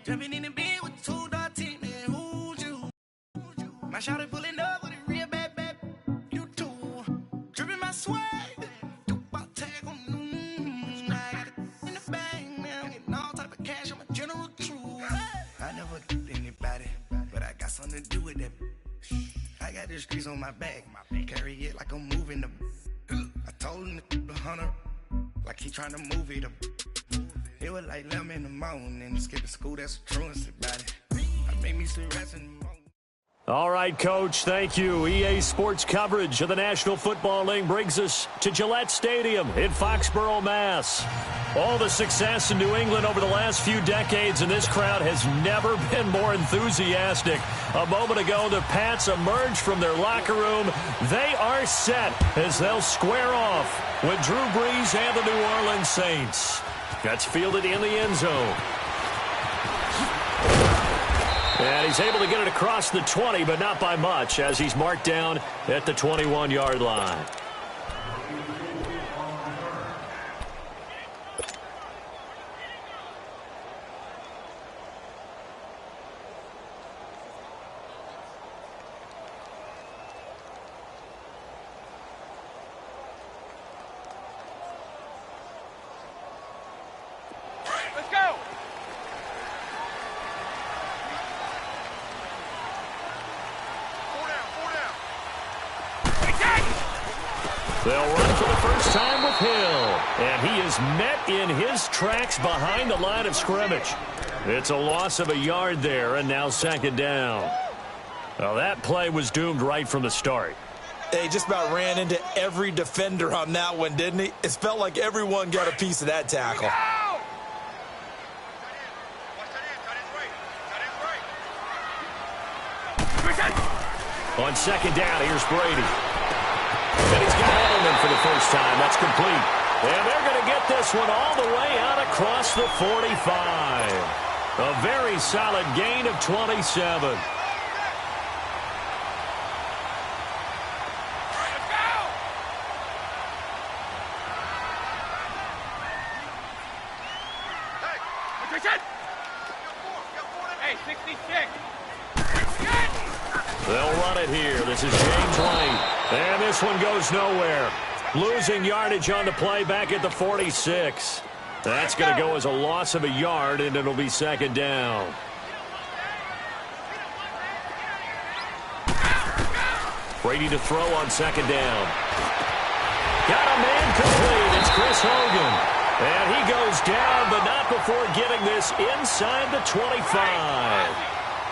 Jumping in the bed with 2 dark teeth, man, who's you? My shawty pulling up with a real bad, you too. Dripping my swag, about tag on I got it in the bag, man, getting all type of cash, I'm a general true. I never did anybody, but I got something to do with that. I got the streets on my back, carry it like I'm moving the. I told him the hunter, like he trying to move it up. It was like 11 in the morning, skipping school, that's a truancy about it. I made me sit resting. All right, Coach, thank you. EA Sports coverage of the National Football League brings us to Gillette Stadium in Foxborough, Mass. All the success in New England over the last few decades, and this crowd has never been more enthusiastic. A moment ago, the Pats emerged from their locker room. They are set as they'll square off with Drew Brees and the New Orleans Saints. That's fielded in the end zone. And he's able to get it across the 20, but not by much, as he's marked down at the 21-yard line. They'll run for the first time with Hill. And he is met in his tracks behind the line of scrimmage. It's a loss of a yard there, and now second down. Well, that play was doomed right from the start. They just about ran into every defender on that one, didn't he? It felt like everyone got a piece of that tackle. On second down, here's Brady. And he's got Edelman for the first time. That's complete. And they're going to get this one all the way out across the 45. A very solid gain of 27. They'll run it here. This is James White. And this one goes nowhere. Losing yardage on the play back at the 46. That's going to go as a loss of a yard, and it'll be second down. Brady to throw on second down. Got a man complete. It's Chris Hogan. And he goes down, but not before getting this inside the 25.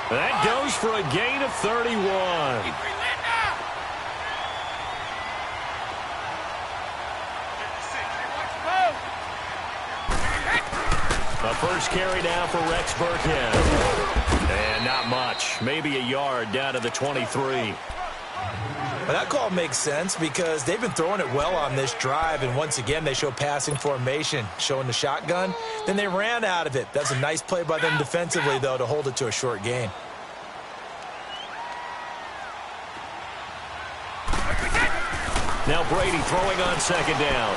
That goes for a gain of 31. A first carry now for Rex Burkhead. And not much. Maybe a yard down to the 23. Well, that call makes sense because they've been throwing it well on this drive, and once again they show passing formation, showing the shotgun. Then they ran out of it. That's a nice play by them defensively, though, to hold it to a short gain. Now Brady throwing on second down.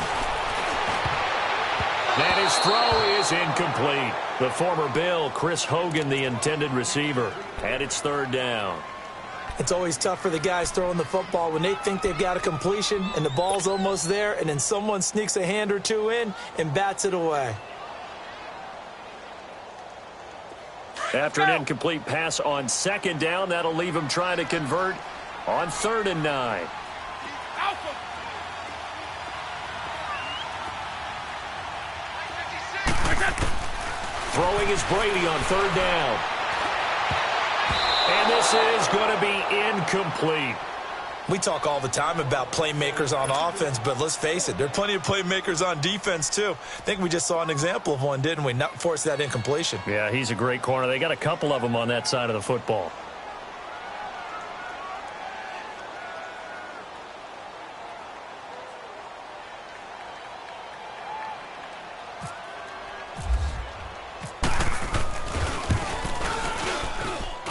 And his throw is incomplete. The former Bill, Chris Hogan, the intended receiver. And it's third down. It's always tough for the guys throwing the football when they think they've got a completion and the ball's almost there, and then someone sneaks a hand or two in and bats it away. After an incomplete pass on second down, that'll leave him trying to convert on 3rd and 9. Throwing is Brady on 3rd down. And this is going to be incomplete. We talk all the time about playmakers on offense, but let's face it, there are plenty of playmakers on defense, too. I think we just saw an example of one, didn't we? Not force that incompletion. Yeah, he's a great corner. They got a couple of them on that side of the football.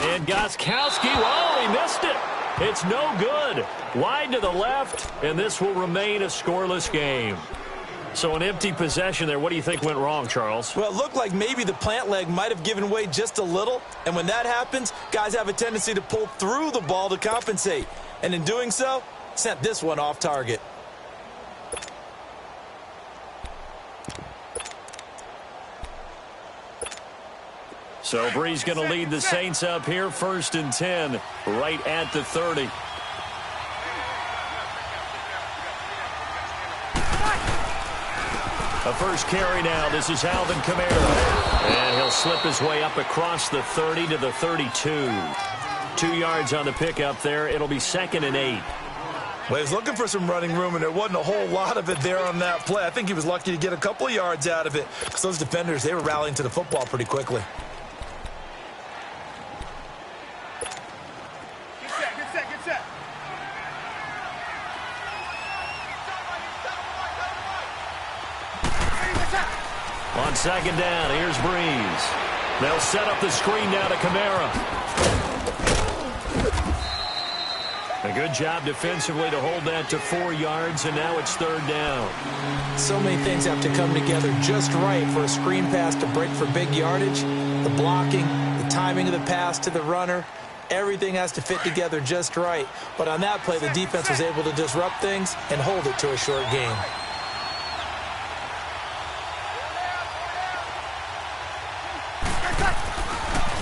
And Gostkowski, oh, he missed it. It's no good. Wide to the left, and this will remain a scoreless game. So an empty possession there. What do you think went wrong, Charles? Well, it looked like maybe the plant leg might have given way just a little. And when that happens, guys have a tendency to pull through the ball to compensate. And in doing so, sent this one off target. So Bree's going to lead the Saints up here, 1st and 10, right at the 30. A first carry now. This is Alvin Kamara. And he'll slip his way up across the 30 to the 32. 2 yards on the pickup there. It'll be 2nd and 8. Well, he was looking for some running room, and there wasn't a whole lot of it there on that play. I think he was lucky to get a couple of yards out of it, because those defenders, they were rallying to the football pretty quickly. Get set. On 2nd down, here's Breeze. They'll set up the screen now to Kamara. A good job defensively to hold that to 4 yards, and now it's 3rd down. So many things have to come together just right for a screen pass to break for big yardage. The blocking, the timing of the pass to the runner, everything has to fit together just right. But on that play, the defense was able to disrupt things and hold it to a short gain.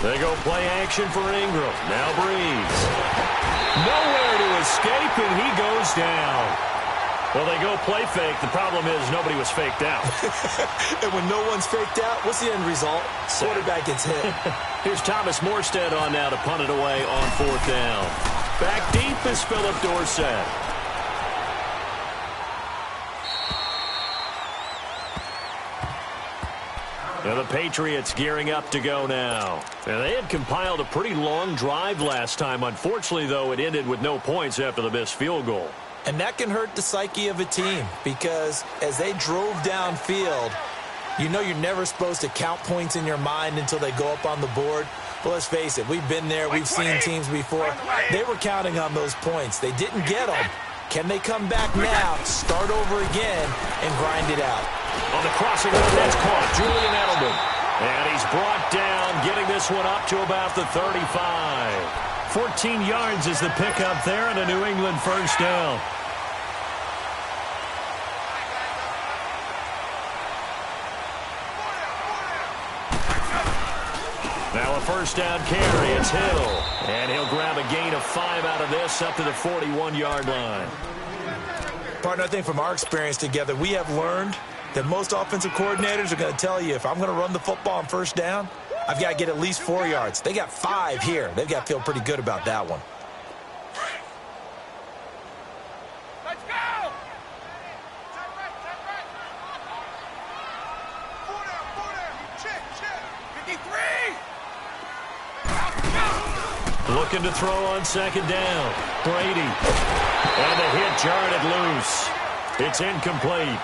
They go play action for Ingram. Now Breeze. Nowhere to escape, and he goes down. Well, they go play fake. The problem is nobody was faked out. And when no one's faked out, what's the end result? Quarterback gets hit. Here's Thomas Morstead on now to punt it away on 4th down. Back deep is Philip Dorsett. Now the Patriots gearing up to go now. And they had compiled a pretty long drive last time. Unfortunately, though, it ended with no points after the missed field goal. And that can hurt the psyche of a team, because as they drove downfield, you know you're never supposed to count points in your mind until they go up on the board. But let's face it, we've been there. We've seen teams before. They were counting on those points. They didn't get them. Can they come back now, start over again, and grind it out? On the crossing route, that's caught. Julian Edelman. And he's brought down, getting this one up to about the 35. 14 yards is the pickup there, and a New England 1st down. Now a 1st down carry. It's Hill. And he'll grab a gain of 5 out of this up to the 41-yard line. Partner, I think from our experience together, we have learned that most offensive coordinators are going to tell you, if I'm going to run the football on 1st down, I've got to get at least 4 yards. They got 5 here. They've got to feel pretty good about that one. Let's go! 53! Looking to throw on 2nd down. Brady. And the hit jarred it loose. It's incomplete.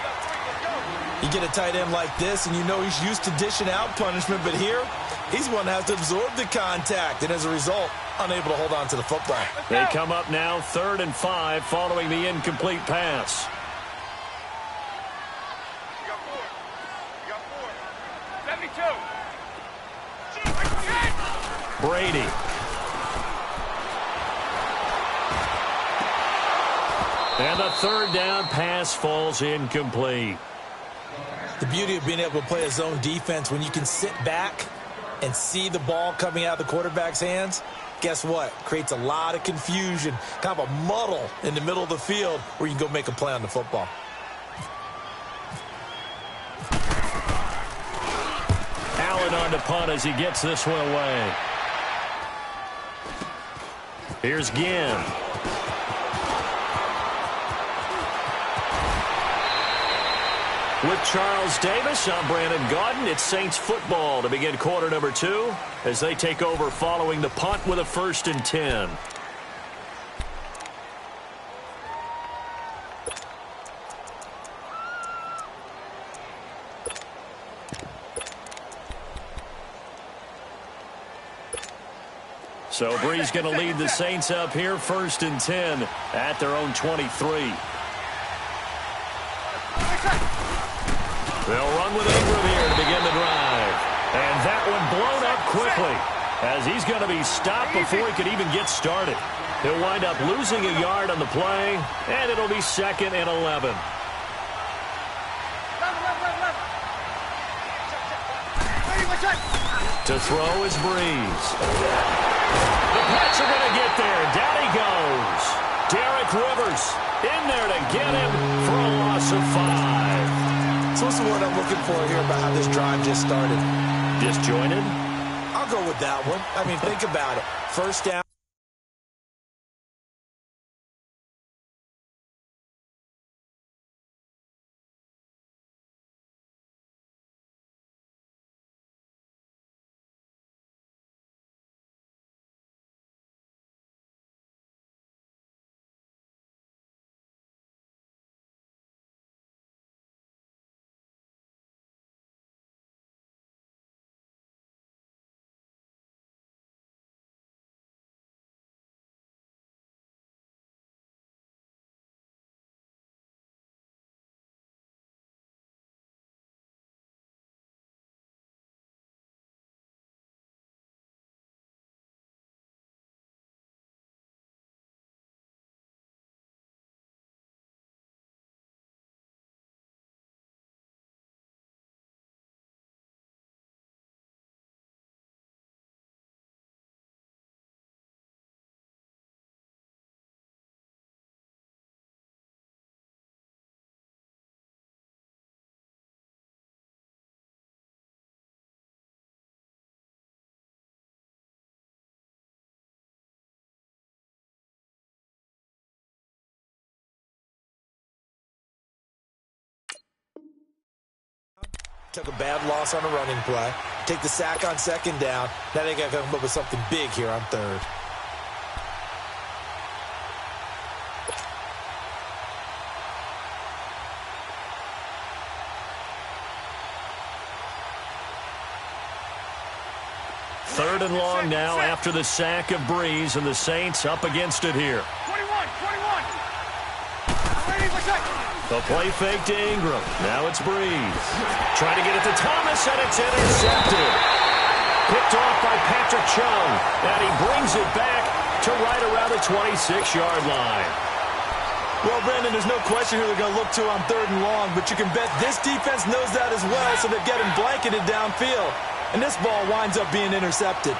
You get a tight end like this, and you know he's used to dishing out punishment, but here, he's one that has to absorb the contact, and as a result, unable to hold on to the football. They come up now 3rd and 5 following the incomplete pass. You got 4. 72. Brady. And the 3rd down pass falls incomplete. The beauty of being able to play a zone defense, when you can sit back and see the ball coming out of the quarterback's hands, guess what? Creates a lot of confusion, kind of a muddle in the middle of the field where you can go make a play on the football. Allen on to punt as he gets this one away. Here's Ginn. With Charles Davis, I'm Brandon Gaudin. It's Saints football to begin quarter number 2 as they take over following the punt with a 1st and 10. So Bree's going to lead the Saints up here, 1st and 10 at their own 23. They'll run with Ingram here to begin the drive. And that one blown up quickly as he's going to be stopped before he could even get started. He'll wind up losing a yard on the play, and it'll be 2nd and 11. To throw is Breeze. The Pats are going to get there. Down he goes. Derek Rivers in there to get him for a loss of 5. So what's the word I'm looking for here about how this drive just started? Disjointed? I'll go with that one. I mean, think about it. First down. Took a bad loss on a running play. Take the sack on 2nd down. Now they got to come up with something big here on 3rd. Third and long now after the sack of Breeze, and the Saints up against it here. 21. The play fake to Ingram. Now it's Breeze. Trying to get it to Thomas, and it's intercepted. Picked off by Patrick Chung, and he brings it back to right around the 26-yard line. Well, Brandon, there's no question who they're going to look to on 3rd and long, but you can bet this defense knows that as well, so they're getting blanketed downfield. And this ball winds up being intercepted.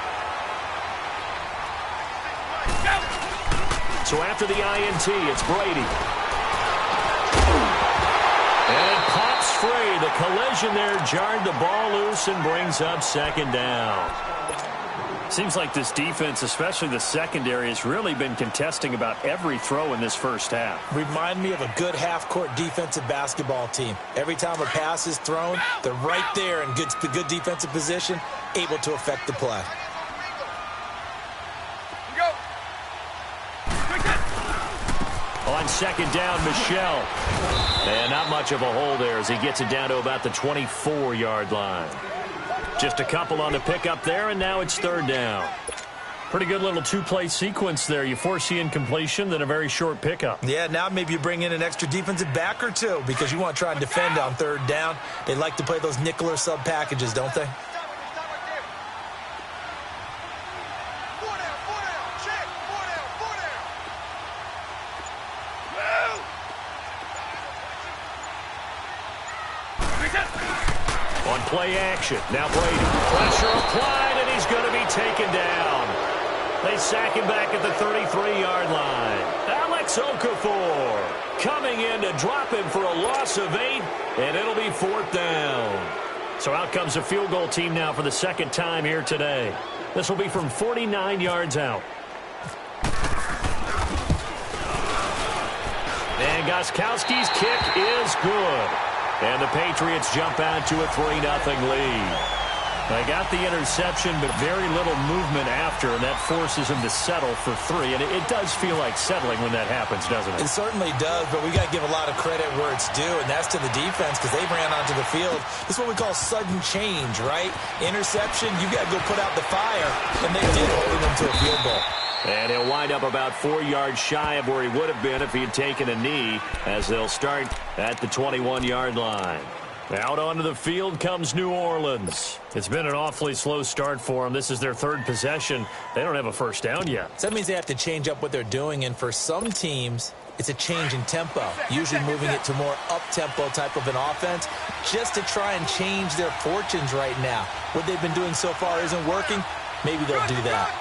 So after the INT, it's Brady. And it pops free. The collision there jarred the ball loose and brings up 2nd down. Seems like this defense, especially the secondary, has really been contesting about every throw in this first half. Remind me of a good half-court defensive basketball team. Every time a pass is thrown, they're right there in good defensive position, able to affect the play. On 2nd down, Michelle. And not much of a hole there as he gets it down to about the 24-yard line. Just a couple on the pickup there, and now it's 3rd down. Pretty good little two-play sequence there. You foresee incompletion, then a very short pickup. Yeah, now maybe you bring in an extra defensive back or two because you want to try and defend on 3rd down. They like to play those nickel or sub packages, don't they? On play action, now Brady. Pressure applied, and he's going to be taken down. They sack him back at the 33-yard line. Alex Okafor coming in to drop him for a loss of 8, and it'll be 4th down. So out comes a field goal team now for the 2nd time here today. This will be from 49 yards out. And Gostkowski's kick is good. And the Patriots jump out to a 3-0 lead. They got the interception, but very little movement after, and that forces him to settle for 3. And it does feel like settling when that happens, doesn't it? It certainly does, but we got to give a lot of credit where it's due, and that's to the defense because they ran onto the field. This is what we call sudden change, right? Interception, you got to go put out the fire, and they did, holding them to a field goal. And he'll wind up about 4 yards shy of where he would have been if he had taken a knee, as they'll start at the 21-yard line. Out onto the field comes New Orleans. It's been an awfully slow start for them. This is their third possession. They don't have a first down yet. So that means they have to change up what they're doing, and for some teams, it's a change in tempo, usually moving it to more up-tempo type of an offense just to try and change their fortunes right now. What they've been doing so far isn't working. Maybe they'll do that.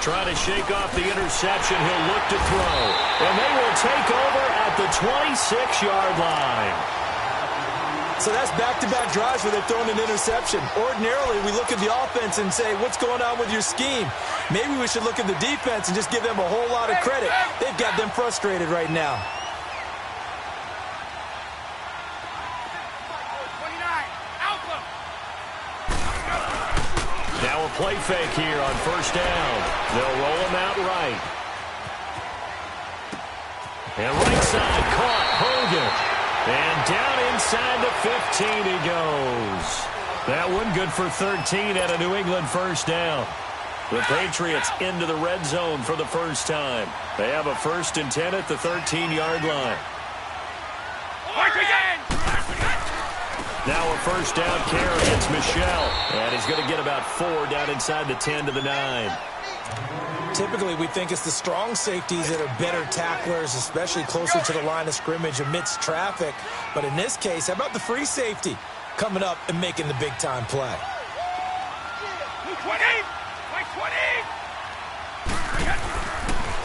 Trying to shake off the interception. He'll look to throw. And they will take over at the 26-yard line. So that's back-to-back drives where they're throwing an interception. Ordinarily, we look at the offense and say, what's going on with your scheme? Maybe we should look at the defense and just give them a whole lot of credit. They've got them frustrated right now. Now a play fake here on first down. They'll roll him out right. And right side caught Hogan. And down inside the 15 he goes. That one good for 13 at a New England first down. The Patriots into the red zone for the first time. They have a 1st and 10 at the 13-yard line. Now a first down carry. It's Michel. And he's going to get about 4 down inside the 10 to the 9. Typically, we think it's the strong safeties that are better tacklers, especially closer to the line of scrimmage amidst traffic. But in this case, how about the free safety coming up and making the big-time play?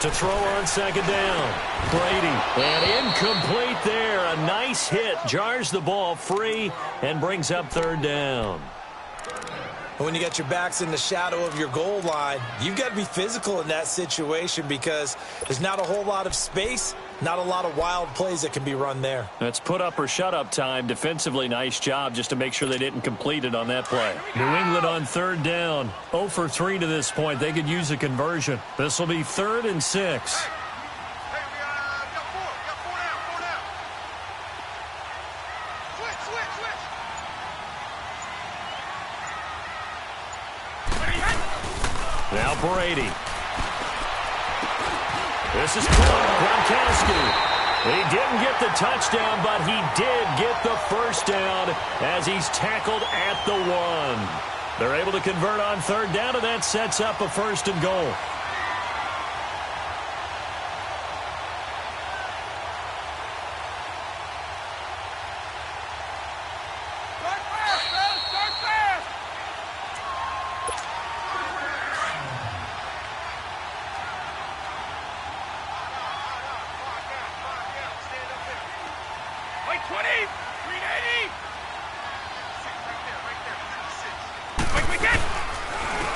To throw on second down. Brady. And incomplete there. A nice hit. Jars the ball free and brings up third down. When you got your backs in the shadow of your goal line, you've got to be physical in that situation because there's not a whole lot of space, not a lot of wild plays that can be run there. That's put up or shut up time. Defensively, nice job just to make sure they didn't complete it on that play. New England on third down. 0 for 3 to this point. They could use a conversion. This will be 3rd and 6. Now Brady. This is Gronkowski. He didn't get the touchdown, but he did get the first down as he's tackled at the 1. They're able to convert on third down, and that sets up a 1st and goal.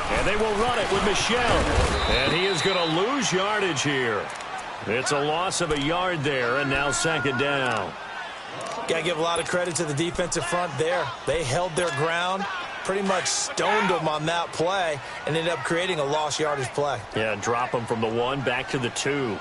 And they will run it with Michel. And he is going to lose yardage here. It's a loss of a yard there, and now second down. Got to give a lot of credit to the defensive front there. They held their ground, pretty much stoned them on that play, and ended up creating a lost yardage play. Yeah, drop them from the 1 back to the 2.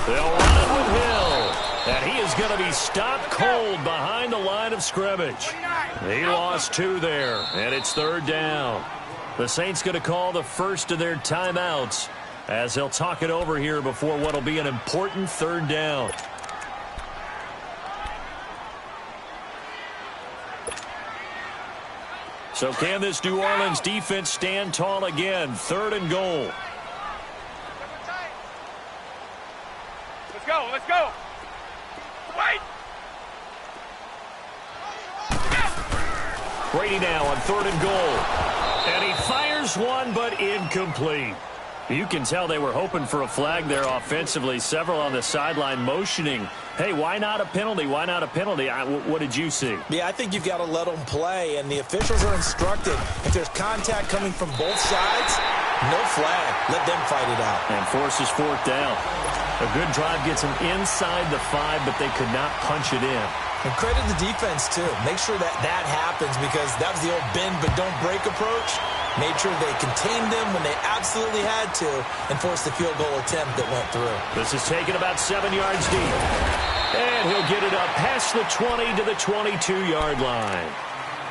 They'll run it with Hill. And he is going to be stopped cold behind the line of scrimmage. He lost 2 there, and it's third down. The Saints going to call the first of their timeouts as they'll talk it over here before what will be an important third down. So can this New Orleans defense stand tall again? 3rd and goal. Let's go. Wait. Brady now on 3rd and goal. And he fires one, but incomplete. You can tell they were hoping for a flag there offensively. Several on the sideline motioning, hey, why not a penalty? Why not a penalty? What did you see? Yeah, I think you've got to let them play, and the officials are instructed. If there's contact coming from both sides, no flag. Let them fight it out. And forces 4th down. A good drive gets them inside the 5, but they could not punch it in. And credit the defense, too. Make sure that happens because that was the old bend but don't break approach. Made sure they contained them when they absolutely had to and forced the field goal attempt that went through. This is taken about 7 yards deep. And he'll get it up past the 20 to the 22-yard line.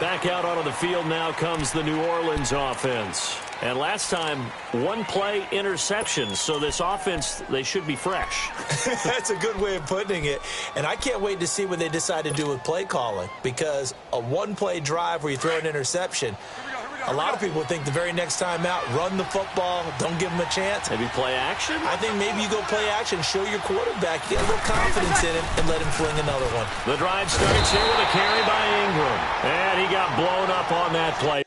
Back out onto the field now comes the New Orleans offense. And last time, one-play interception. So this offense, they should be fresh. That's a good way of putting it. And I can't wait to see what they decide to do with play calling. Because a one-play drive where you throw an interception, a lot of people think the very next time out, run the football, don't give them a chance. Maybe play action? I think maybe you go play action, show your quarterback, get a little confidence in him, and let him fling another one. The drive starts here with a carry by Ingram. And he got blown up on that play.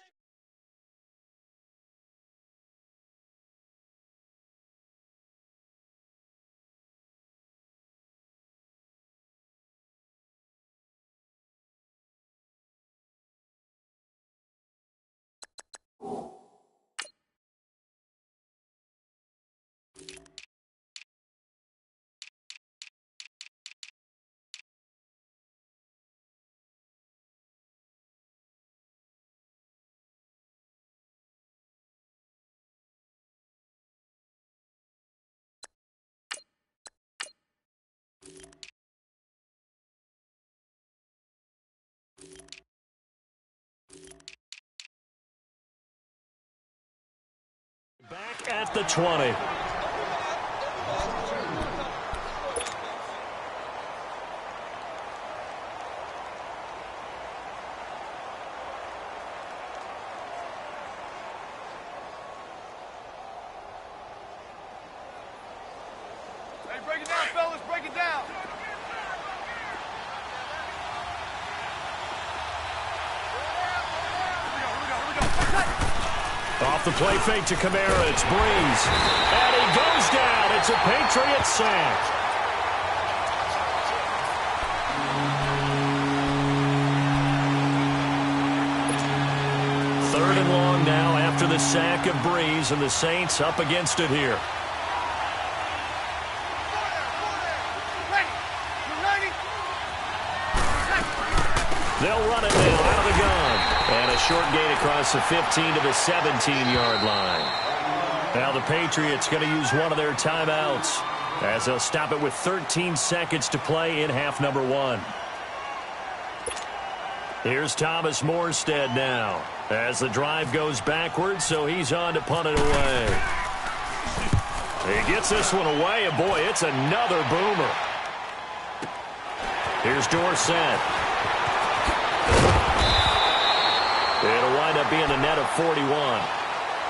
Back at the 20. Hey, break it down, fellas. Break it down. Off the play fake to Kamara. It's Breeze. And he goes down. It's a Patriot sack. Third and long now after the sack of Breeze, and the Saints up against it here. They'll run it now out of the gun. And a short gain across the 15 to the 17-yard line. Now the Patriots going to use one of their timeouts as they'll stop it with 13 seconds to play in half number one. Here's Thomas Morstead now as the drive goes backwards, so he's on to punt it away. He gets this one away, and boy, it's another boomer. Here's Dorsett. It'll wind up being a net of 41.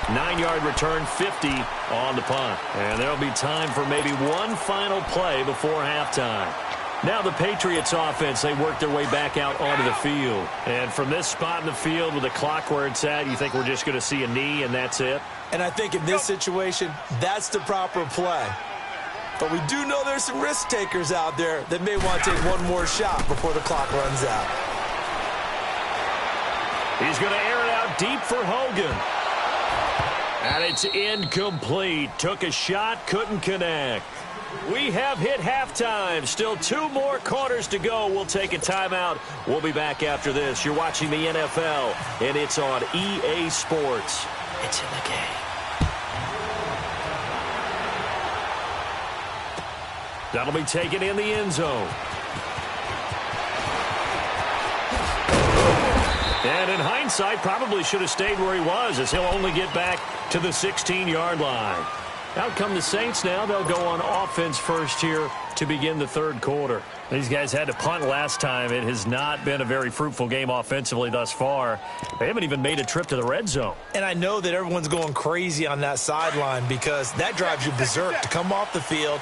9-yard return, 50 on the punt. And there'll be time for maybe one final play before halftime. Now the Patriots offense, they work their way back out onto the field. And from this spot in the field with the clock where it's at, you think we're just going to see a knee and that's it? And I think in this situation, that's the proper play. But we do know there's some risk takers out there that may want to take one more shot before the clock runs out. He's going to air it out deep for Hogan. And it's incomplete. Took a shot, couldn't connect. We have hit halftime. Still 2 more quarters to go. We'll take a timeout. We'll be back after this. You're watching the NFL, and it's on EA Sports. It's in the game. That'll be taken in the end zone. And in hindsight, probably should have stayed where he was, as he'll only get back to the 16-yard line. Out come the Saints now. They'll go on offense first here to begin the third quarter. These guys had to punt last time. It has not been a very fruitful game offensively thus far. They haven't even made a trip to the red zone. And I know that everyone's going crazy on that sideline because that drives you berserk to come off the field,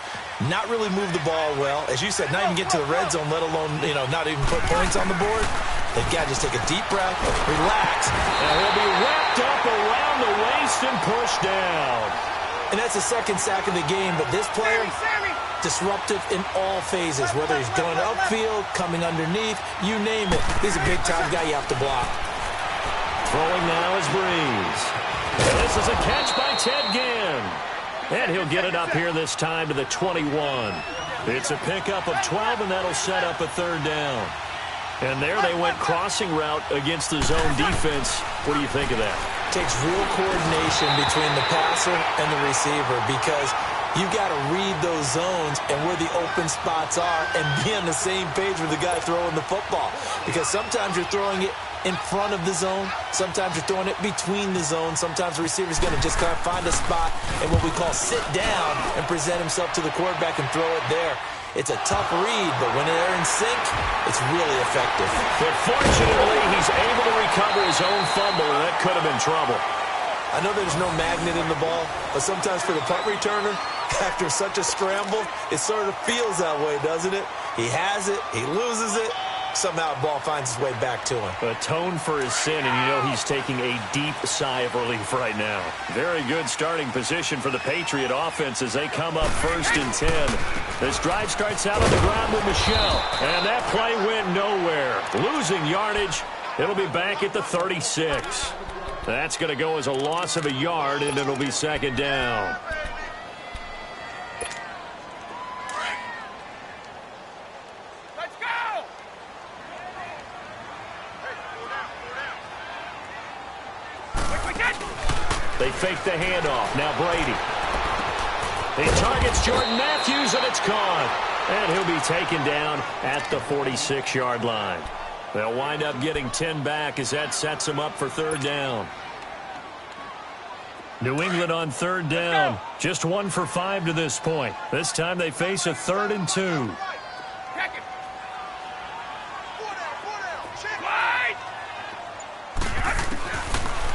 not really move the ball well. As you said, not even get to the red zone, let alone, not even put points on the board. They've got to just take a deep breath, relax. And he'll be wrapped up around the waist and pushed down. And that's the second sack of the game, but this player, disruptive in all phases, whether he's going upfield, coming underneath, you name it. He's a big-time guy you have to block. Throwing now is Breeze. And this is a catch by Ted Ginn. And he'll get it up here this time to the 21. It's a pickup of 12, and that'll set up a third down. And there they went crossing route against the zone defense. What do you think of that? Takes real coordination between the passer and the receiver because You've got to read those zones and where the open spots are and be on the same page with the guy throwing the football. Because sometimes you're throwing it in front of the zone. Sometimes you're throwing it between the zones. Sometimes the receiver's going to just kind of find a spot and what we call sit down and present himself to the quarterback and throw it there. It's a tough read, but when they're in sync, it's really effective. But fortunately, he's able to recover his own fumble, and that could have been trouble. I know there's no magnet in the ball, but sometimes for the punt returner, after such a scramble, it sort of feels that way, doesn't it? He has it, he loses it, somehow the ball finds its way back to him. Atone for his sin, and you know he's taking a deep sigh of relief right now. Very good starting position for the Patriot offense as they come up 1st and 10. This drive starts out on the ground with Michel, and that play went nowhere. Losing yardage, it'll be back at the 36. That's going to go as a loss of a yard, and it'll be 2nd down. Let's go! They fake the handoff. Now Brady. He targets Jordan Matthews, and it's caught. And he'll be taken down at the 46-yard line. They'll wind up getting 10 back as that sets them up for 3rd down. New England on 3rd down. Just 1 for 5 to this point. This time they face a 3rd and 2.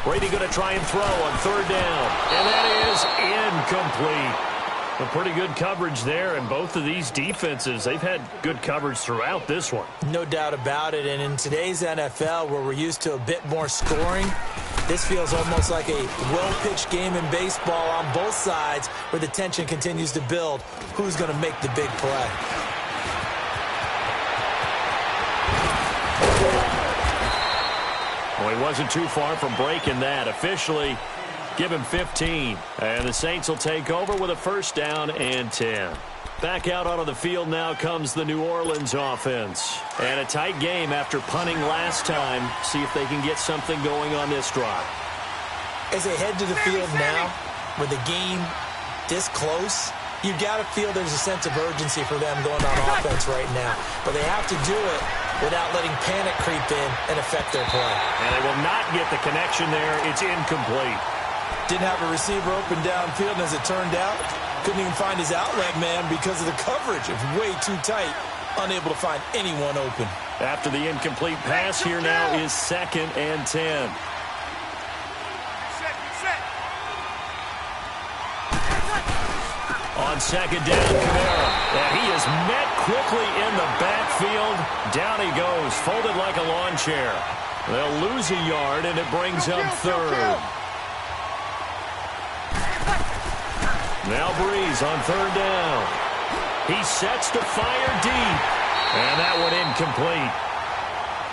Brady going to try and throw on 3rd down. And that is incomplete. A pretty good coverage there, and both of these defenses, they've had good coverage throughout this one. No doubt about it, and in today's NFL, where we're used to a bit more scoring, this feels almost like a well-pitched game in baseball on both sides where the tension continues to build. Who's going to make the big play? Well, he wasn't too far from breaking that. Officially, give him 15. And the Saints will take over with a 1st down and 10. Back out onto the field now comes the New Orleans offense. And a tight game after punting last time. See if they can get something going on this drive. As they head to the field now, with the game this close, you've got to feel there's a sense of urgency for them going on offense right now. But they have to do it without letting panic creep in and affect their play. And they will not get the connection there. It's incomplete. Didn't have a receiver open downfield, and as it turned out, couldn't even find his outlet man because of the coverage. It's way too tight, unable to find anyone open. After the incomplete pass, here now is 2nd and 10. On 2nd down, Kamara. And he is met quickly in the backfield. Down he goes, folded like a lawn chair. They'll lose a yard, and it brings up 3rd. Now Breeze on 3rd down. He sets to fire deep. And that one incomplete.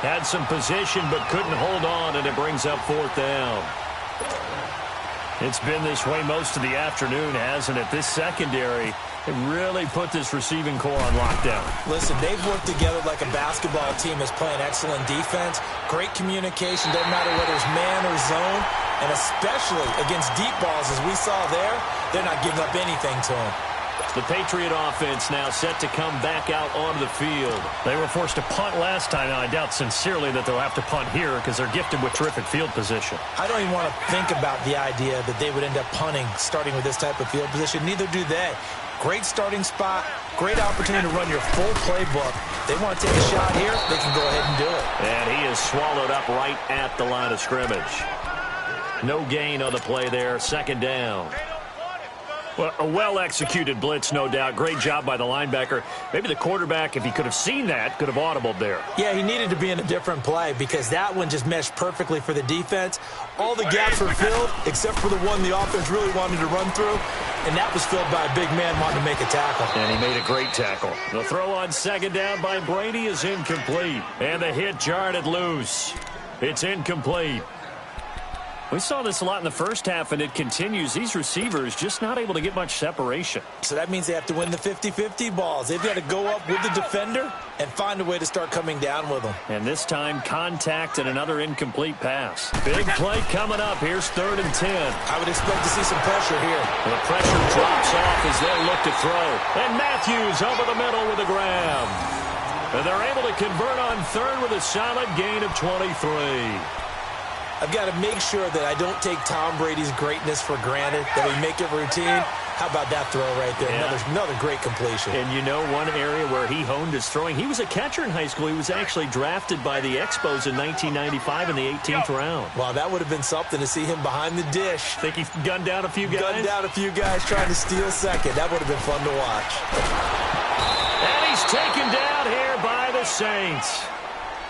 Had some position but couldn't hold on, and it brings up 4th down. It's been this way most of the afternoon, hasn't it? This secondary, it really put this receiving core on lockdown. Listen, they've worked together like a basketball team that's playing excellent defense. Great communication, doesn't matter whether it's man or zone. And especially against deep balls, as we saw there, they're not giving up anything to them. The Patriot offense now set to come back out onto the field. They were forced to punt last time, and I doubt sincerely that they'll have to punt here because they're gifted with terrific field position. I don't even want to think about the idea that they would end up punting starting with this type of field position. Neither do they. Great starting spot, great opportunity to run your full playbook. They want to take a shot here, they can go ahead and do it. And he is swallowed up right at the line of scrimmage. No gain on the play there, 2nd down. Well, a well-executed blitz, no doubt. Great job by the linebacker. Maybe the quarterback, if he could have seen that, could have audibled there. Yeah, he needed to be in a different play because that one just meshed perfectly for the defense. All the gaps were filled except for the one the offense really wanted to run through, and that was filled by a big man wanting to make a tackle. And he made a great tackle. The throw on 2nd down by Brady is incomplete. And the hit jarred it loose. It's incomplete. We saw this a lot in the first half, and it continues. These receivers just not able to get much separation. So that means they have to win the 50-50 balls. They've got to go up with the defender and find a way to start coming down with them. And this time, contact and another incomplete pass. Big play coming up. Here's 3rd and 10. I would expect to see some pressure here. The pressure drops off as they look to throw. And Matthews over the middle with a grab. And they're able to convert on 3rd with a solid gain of 23. I've got to make sure that I don't take Tom Brady's greatness for granted, that we make it routine. How about that throw right there? Yeah. Another great completion. And you know one area where he honed his throwing? He was a catcher in high school. He was actually drafted by the Expos in 1995 in the 18th round. Wow, that would have been something to see him behind the dish. Think he gunned down a few guys? Gunned down a few guys trying to steal second. That would have been fun to watch. And he's taken down here by the Saints.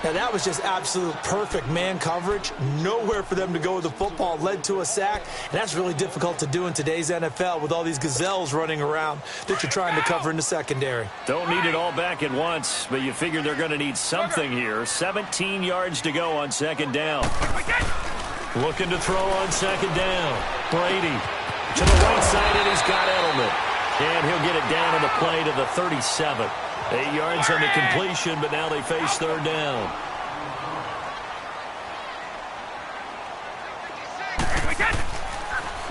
Now, that was just absolute perfect man coverage. Nowhere for them to go with the football. Led to a sack. And that's really difficult to do in today's NFL with all these gazelles running around that you're trying to cover in the secondary. Don't need it all back at once, but you figure they're going to need something here. 17 yards to go on 2nd down. Looking to throw on 2nd down. Brady to the right side, and he's got Edelman. And he'll get it down on the play to the 37. 8 yards on the completion, but now they face 3rd down.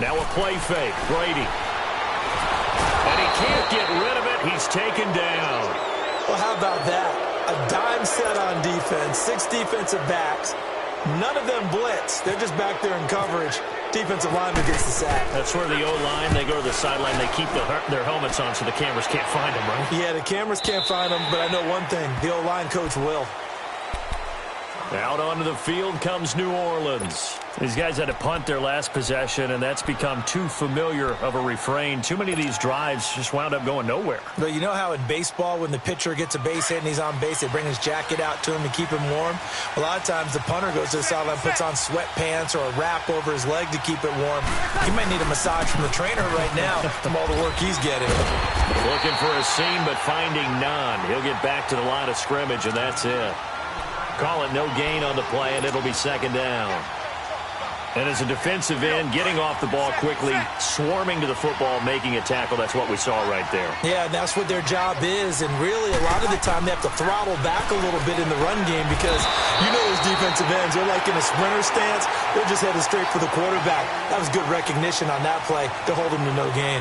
Now a play fake. Brady. And he can't get rid of it. He's taken down. Well, how about that? A dime set on defense. 6 defensive backs. None of them blitz. They're just back there in coverage. Defensive lineman gets the sack. That's where the O-line, they go to the sideline, they keep their helmets on so the cameras can't find them, right? Yeah, the cameras can't find them, but I know one thing. The O-line coach will. Out onto the field comes New Orleans. These guys had to punt their last possession, and that's become too familiar of a refrain. Too many of these drives just wound up going nowhere. But you know how in baseball, when the pitcher gets a base hit and he's on base, they bring his jacket out to him to keep him warm? A lot of times the punter goes to the sideline, puts on sweatpants or a wrap over his leg to keep it warm. He might need a massage from the trainer right now from all the work he's getting. Looking for a seam, but finding none. He'll get back to the line of scrimmage, and that's it. Call it no gain on the play, and it'll be 2nd down. And as a defensive end, getting off the ball quickly, swarming to the football, making a tackle, that's what we saw right there. Yeah, that's what their job is, and really a lot of the time they have to throttle back a little bit in the run game because you know those defensive ends, they're like in a sprinter stance. They're just headed straight for the quarterback. That was good recognition on that play to hold him to no gain.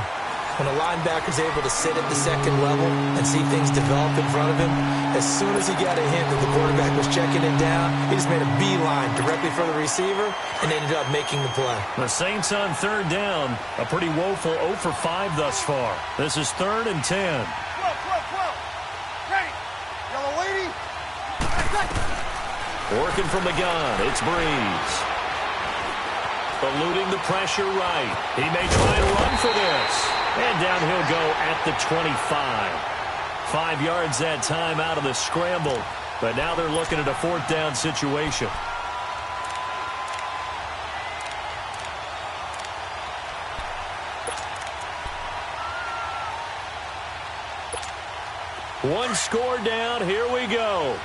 When a linebacker's able to sit at the 2nd level and see things develop in front of him, as soon as he got a hint that the quarterback was checking it down, he just made a beeline directly for the receiver and ended up making the play. The Saints on 3rd down, a pretty woeful 0 for 5 thus far. This is 3rd and 10. 12. Ready. Yellow lady. Working from the gun, it's Breeze. Eluding the pressure right. He may try and run for this. And down he'll go at the 25. 5 yards that time out of the scramble. But now they're looking at a 4th down situation. One score down. Here we go.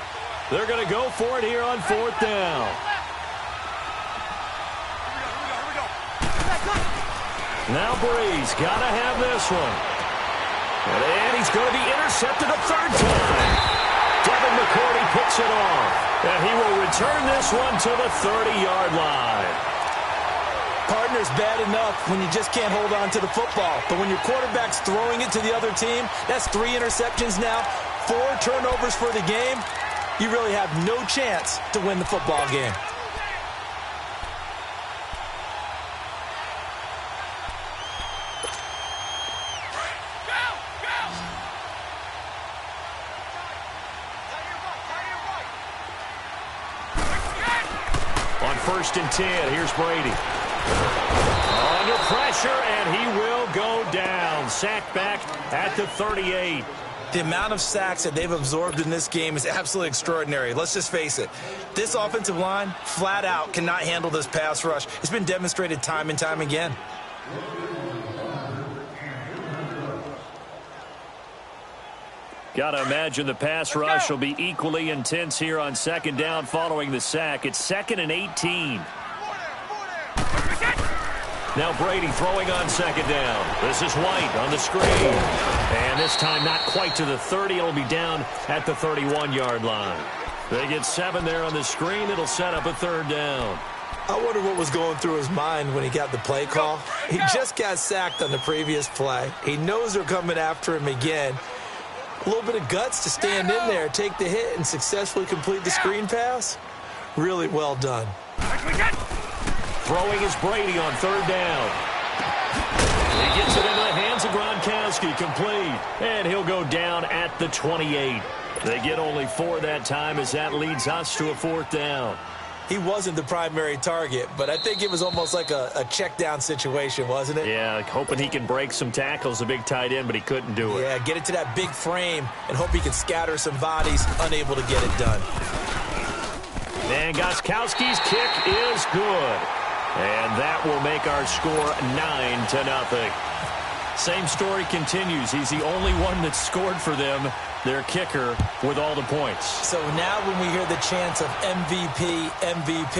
They're going to go for it here on 4th down. Now Breeze got to have this one. And he's going to be intercepted a 3rd time. Devin McCourty picks it off. And he will return this one to the 30-yard line. Partner's bad enough when you just can't hold on to the football. But when your quarterback's throwing it to the other team, that's 3 interceptions now, 4 turnovers for the game. You really have no chance to win the football game. On 1st and 10, here's Brady. Under pressure, and he will go down. Sacked back at the 38. The amount of sacks that they've absorbed in this game is absolutely extraordinary. Let's just face it. This offensive line, flat out, cannot handle this pass rush. It's been demonstrated time and time again. Got to imagine the pass rush will be equally intense here on 2nd down following the sack. It's 2nd and 18. Now Brady throwing on second down. This is White on the screen. And this time not quite to the 30. It'll be down at the 31-yard line. They get 7 there on the screen. It'll set up a third down. I wonder what was going through his mind when he got the play call. He just got sacked on the previous play. He knows they're coming after him again. A little bit of guts to stand in there, take the hit, and successfully complete the screen pass. Really well done. Throwing is Brady on third down. He gets it into the hands of Gronkowski, complete. And he'll go down at the 28. They get only 4 that time as that leads us to a fourth down. He wasn't the primary target, but I think it was almost like a check down situation, wasn't it? Yeah, hoping he can break some tackles, a big tight end, but he couldn't do it. Yeah, get it to that big frame and hope he can scatter some bodies, unable to get it done. And Gostkowski's kick is good. And that will make our score 9-0. Same story continues. He's the only one that scored for them, their kicker, with all the points. So now when we hear the chants of MVP, MVP,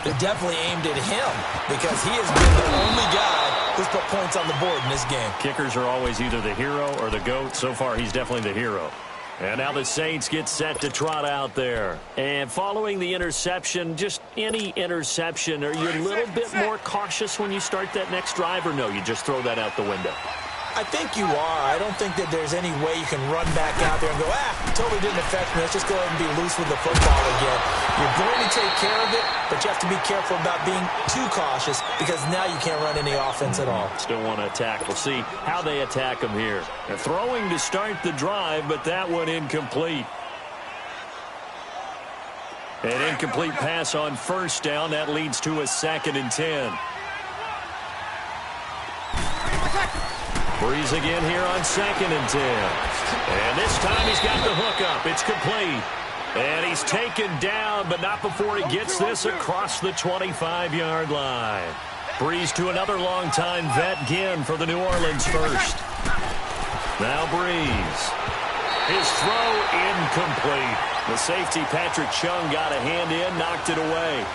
they're definitely aimed at him because he has been the only guy who's put points on the board in this game. Kickers are always either the hero or the GOAT. So far, he's definitely the hero. And now the Saints get set to trot out there. And following the interception, just any interception, are you a little bit more cautious when you start that next drive, or no, you just throw that out the window? I think you are. I don't think that there's any way you can run back out there and go, totally didn't affect me. Let's just go ahead and be loose with the football again. You're going to take care of it, but you have to be careful about being too cautious because now you can't run any offense at all. Still want to attack. We'll see how they attack them here. They're throwing to start the drive, but that one incomplete. An incomplete pass on first down. That leads to a 2nd and 10. Breeze again here on 2nd and 10. And this time he's got the hook up. It's complete. And he's taken down, but not before he gets this across the 25-yard line. Breeze to another long-time vet, Ginn, for the New Orleans first. Now Breeze. His throw incomplete. The safety, Patrick Chung, got a hand in, knocked it away.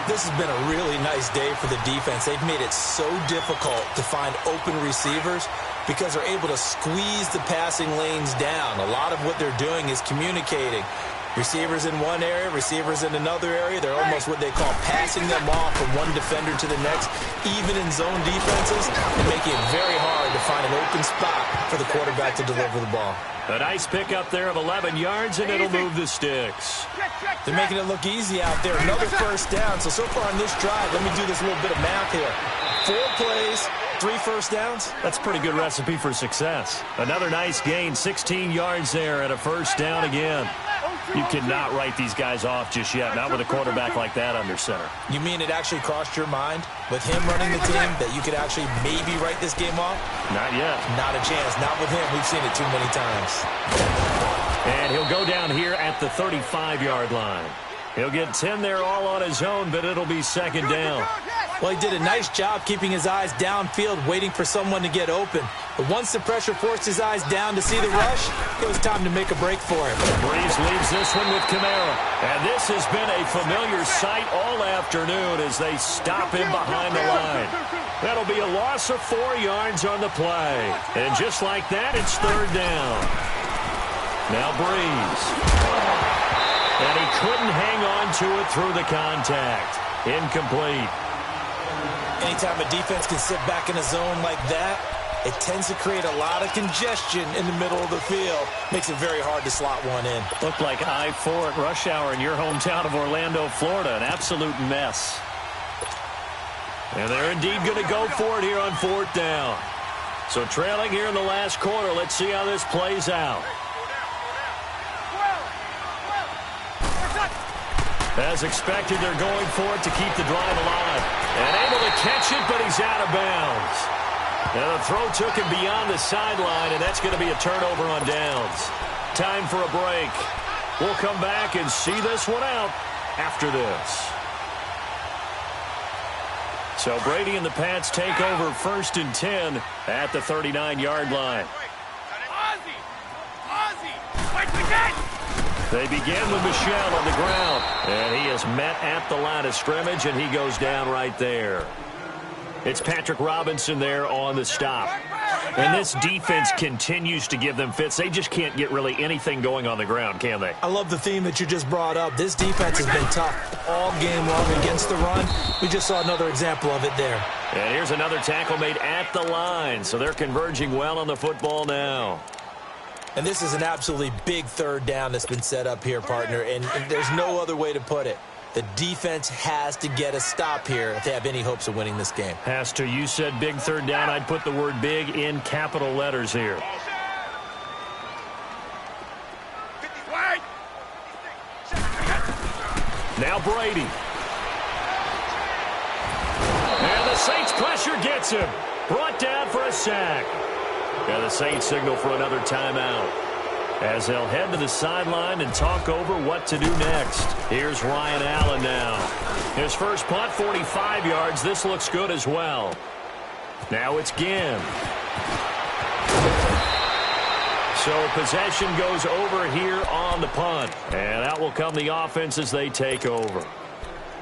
This has been a really nice day for the defense. They've made it so difficult to find open receivers because they're able to squeeze the passing lanes down. A lot of what they're doing is communicating. Receivers in one area, receivers in another area. They're almost what they call passing them off from one defender to the next, even in zone defenses, and making it very hard to find an open spot for the quarterback to deliver the ball. A nice pickup there of 11 yards, and it'll move the sticks. They're making it look easy out there. Another first down. So far on this drive, let me do this little bit of math here. 4 plays, 3 first downs. That's a pretty good recipe for success. Another nice gain, 16 yards there and a first down again. You cannot write these guys off just yet, not with a quarterback like that under center. You mean it actually crossed your mind with him running the team that you could actually maybe write this game off? Not yet. Not a chance. Not with him. We've seen it too many times. And he'll go down here at the 35-yard line. He'll get 10 there all on his own, but it'll be 2nd down. Well, he did a nice job keeping his eyes downfield, waiting for someone to get open. But once the pressure forced his eyes down to see the rush, it was time to make a break for him. Breeze leaves this one with Kamara. And this has been a familiar sight all afternoon as they stop him behind the line. That'll be a loss of 4 yards on the play. And just like that, it's 3rd down. Now Breeze. And he couldn't hang on to it through the contact. Incomplete. Anytime a defense can sit back in a zone like that, it tends to create a lot of congestion in the middle of the field. Makes it very hard to slot one in. Looked like I-4 at rush hour in your hometown of Orlando, Florida. An absolute mess. And they're indeed going to go for it here on 4th down. So trailing here in the last quarter. Let's see how this plays out. As expected, they're going for it to keep the drive alive. And able to catch it, but he's out of bounds. And the throw took him beyond the sideline, and that's going to be a turnover on downs. Time for a break. We'll come back and see this one out after this. So Brady and the Pats take over 1st and 10 at the 39-yard line. They begin with Michel on the ground. And he is met at the line of scrimmage, and he goes down right there. It's Patrick Robinson there on the stop. And this defense continues to give them fits. They just can't get really anything going on the ground, can they? I love the theme that you just brought up. This defense has been tough all game long against the run. We just saw another example of it there. And here's another tackle made at the line. So they're converging well on the football now. And this is an absolutely big third down that's been set up here, partner. And there's no other way to put it. The defense has to get a stop here if they have any hopes of winning this game. Has to. You said big third down. I'd put the word big in capital letters here. Now Brady. And the Saints pressure gets him. Brought down for a sack. And the Saints signal for another timeout, as they'll head to the sideline and talk over what to do next. Here's Ryan Allen now. His first punt, 45 yards. This looks good as well. Now it's Ginn. So possession goes over here on the punt. And out will come the offense as they take over.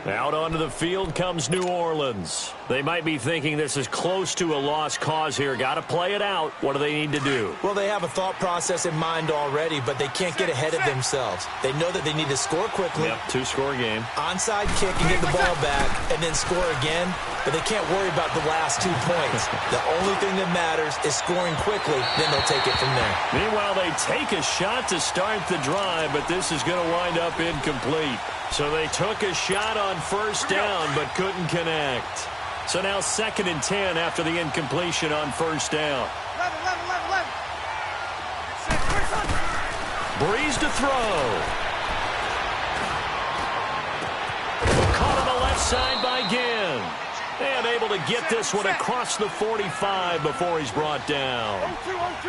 Out onto the field comes New Orleans. They might be thinking this is close to a lost cause here. Got to play it out. What do they need to do? Well, they have a thought process in mind already, but they can't get ahead of themselves. They know that they need to score quickly. Yep, two-score game. Onside kick and get the ball back and then score again, but they can't worry about the last 2 points. The only thing that matters is scoring quickly, then they'll take it from there. Meanwhile, they take a shot to start the drive, but this is going to wind up incomplete. So they took a shot on first down, but couldn't connect. So now 2nd and 10 after the incompletion on first down. 11. Breeze to throw. Caught on the left side by Ginn. And able to get this one across the 45 before he's brought down.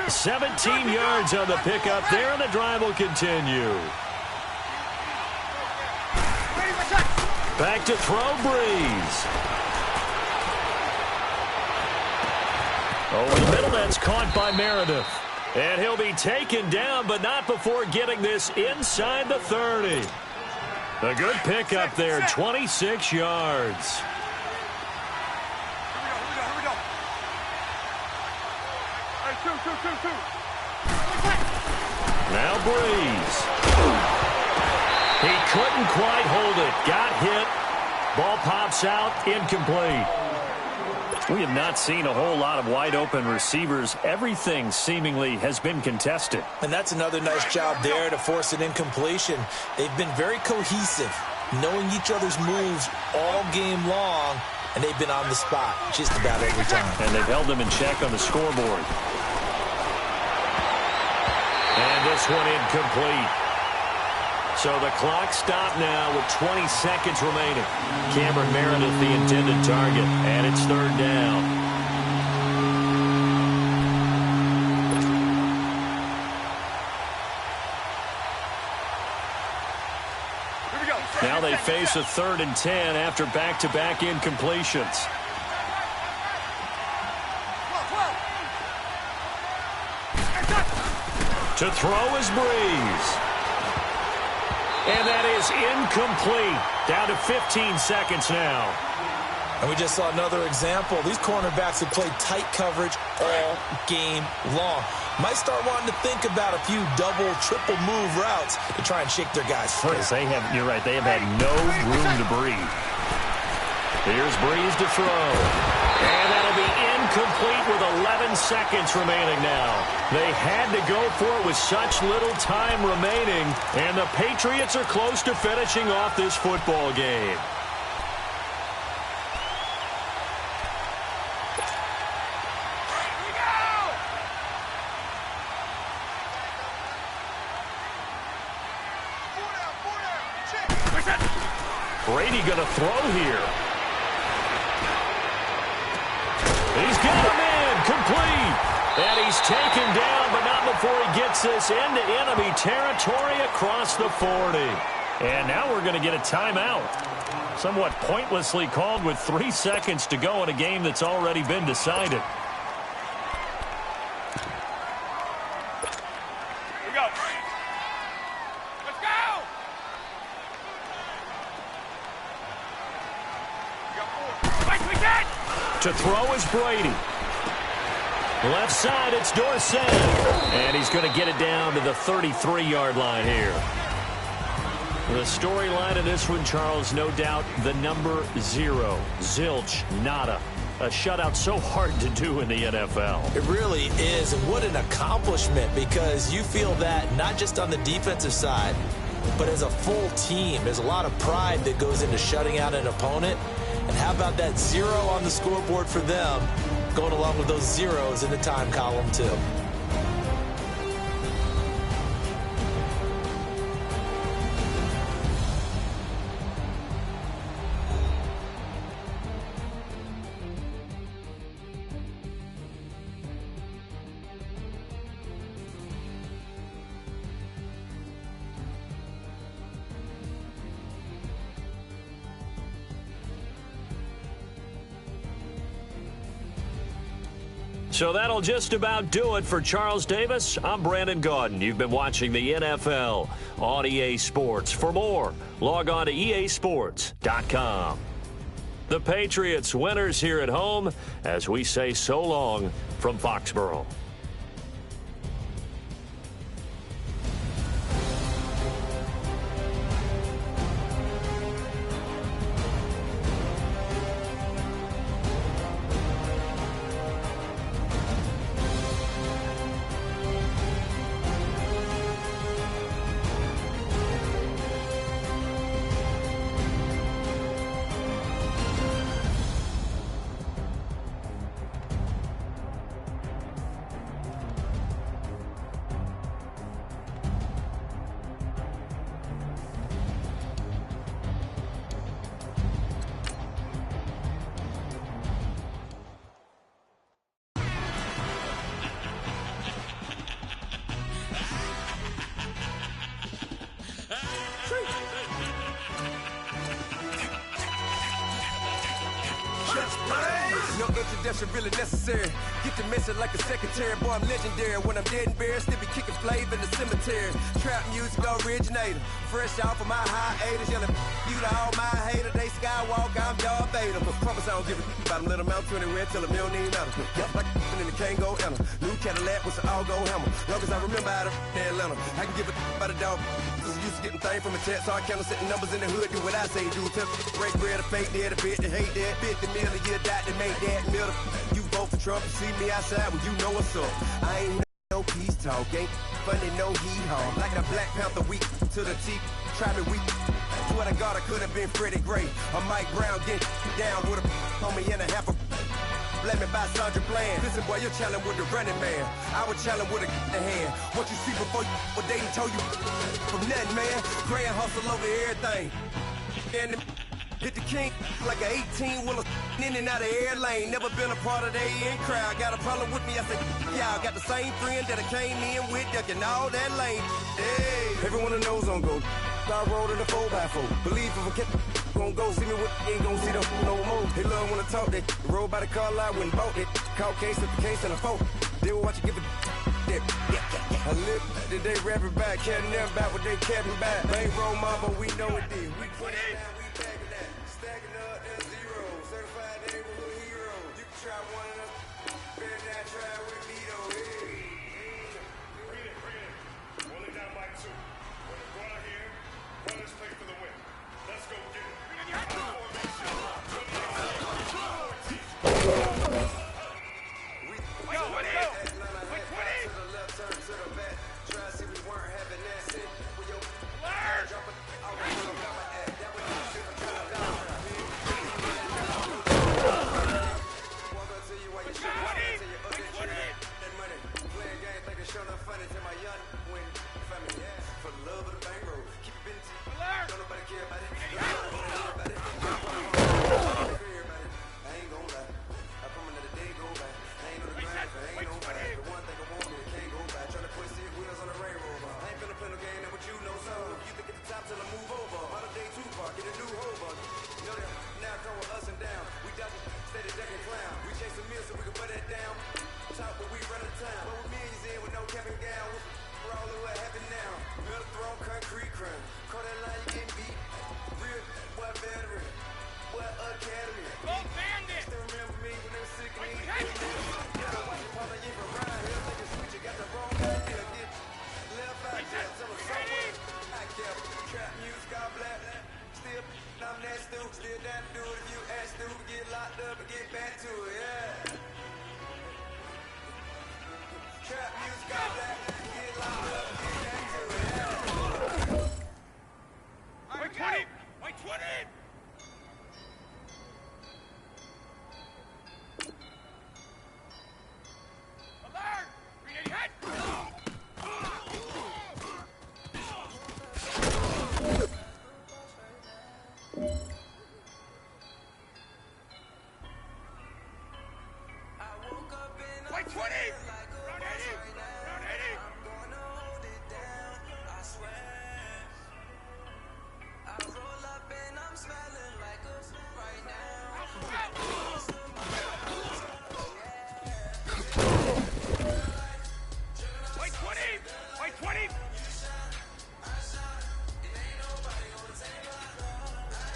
17 yards on the pickup there, and the drive will continue. Back to throw, Breeze. Over the middle, that's caught by Meredith. And he'll be taken down, but not before getting this inside the 30. A good pickup there, 26 yards. Here we go. All right, two. Now Breeze. He couldn't quite hold it. Got hit. Ball pops out. Incomplete. We have not seen a whole lot of wide-open receivers. Everything seemingly has been contested. And that's another nice job there to force an incompletion. They've been very cohesive, knowing each other's moves all game long, and they've been on the spot just about every time. And they've held them in check on the scoreboard. And this one incomplete. So the clock stopped now with 20 seconds remaining. Cameron Meredith, the intended target, and it's 3rd down. Here we go. Now they face a 3rd and 10 after back-to-back incompletions. To throw is Breeze. And that is incomplete. Down to 15 seconds now. And we just saw another example. These cornerbacks have played tight coverage all game long. Might start wanting to think about a few double, triple move routes to try and shake their guys free. You're right, they have had no room to breathe. Here's Breeze to throw. And that'll be incomplete with 11 seconds remaining now. They had to go for it with such little time remaining, and the Patriots are close to finishing off this football game. Brady going to throw here. He's got him in, complete. And he's taken down, but not before he gets this into enemy territory across the 40. And now we're going to get a timeout. Somewhat pointlessly called with 3 seconds to go in a game that's already been decided. Here we go. Let's go! We got 4. Right, we did! To throw is Brady. Left side, it's Dorsett. And he's going to get it down to the 33-yard line here. The storyline of this one, Charles, no doubt the number 0. Zilch, nada. A shutout so hard to do in the NFL. It really is, and what an accomplishment, because you feel that not just on the defensive side, but as a full team. There's a lot of pride that goes into shutting out an opponent. And how about that 0 on the scoreboard for them, going along with those zeros in the time column, too. So that'll just about do it for Charles Davis. I'm Brandon Gaudin. You've been watching the NFL on EA Sports. For more, log on to easports.com. The Patriots winners here at home as we say so long from Foxborough. No introduction really necessary. Get the message like a secretary. Boy, I'm legendary. When I'm dead and buried, still be kicking flavor in the cemetery. Trap music originator. Fresh off of my hiatus. Yelling you to all my haters. They skywalk, I'm Darth Vader. Promise I don't give a about them. Let them out 20 red till them don't need matter. Yeah, like in the Kango Anna. New Cadillac with an all-go hammer. Long as I remember out of Atlanta. I can give a about a dog. Used to getting things from a text, so I count setting numbers in the hood. Do what I say, do. Tell break bread, a fake dead, a bit to hate that. 50 million, you die to make that middle. You vote for Trump, you see me outside, well, you know what's up. I ain't no peace talk, ain't funny, no heat haul. Like a Black Panther weak to the teeth, try me weak. Swear to God, I could have been Freddie Gray. Or Mike Brown, get down with a homie and a half a. Blame me by Sandra Bland. Listen, boy, you're challenging with the running man. I was challenging with a hand. What you see before you, what they told you from nothing, man. Grand hustle over everything. And hit the king like an 18-wheeler in and out of air lane. Never been a part of the in crowd. Got a problem with me, I said, y'all got the same friend that I came in with, ducking all that lane. Hey, everyone that knows on go. I rolled in a 4x4. Believe if I kept gon' go see me with ain't gon' see them no more. They love when I talk that. Roll by the car lot when bought it. Call case at the case and a phone. They will watch you give it that. I live that they rapping back, carrying them back what they capping back. Ain't roll mom, but we know it did. We put it down, we packing that. Stacking up, that's 0. Certified neighborhood hero. You can try one of them. Better not try with me though. Hey. Bring it. Roll it down by 2. When you go out here, runners play for the win. Let's go get it. 20! Round 80! Round 80! White 20! White 20!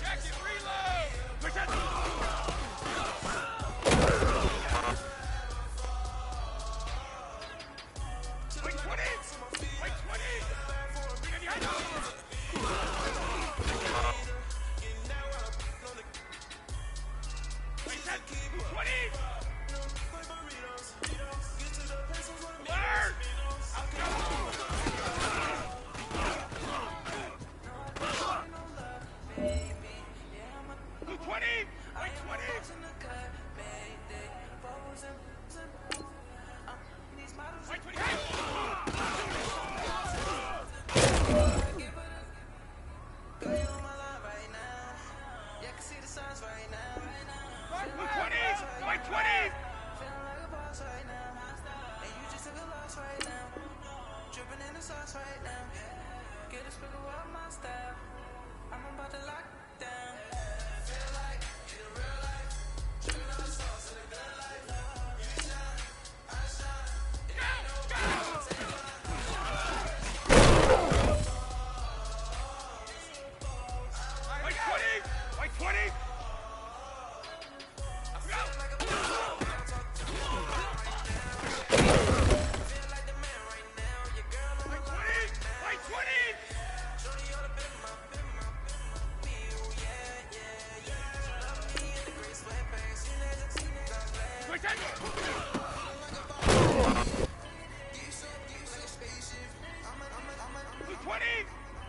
Jacket, reload! Push that! White 20! White 20! And you had White 10! 20! Learn! Blue 20! White 20! White 20! Hey! Blue 20! White 20! White 20!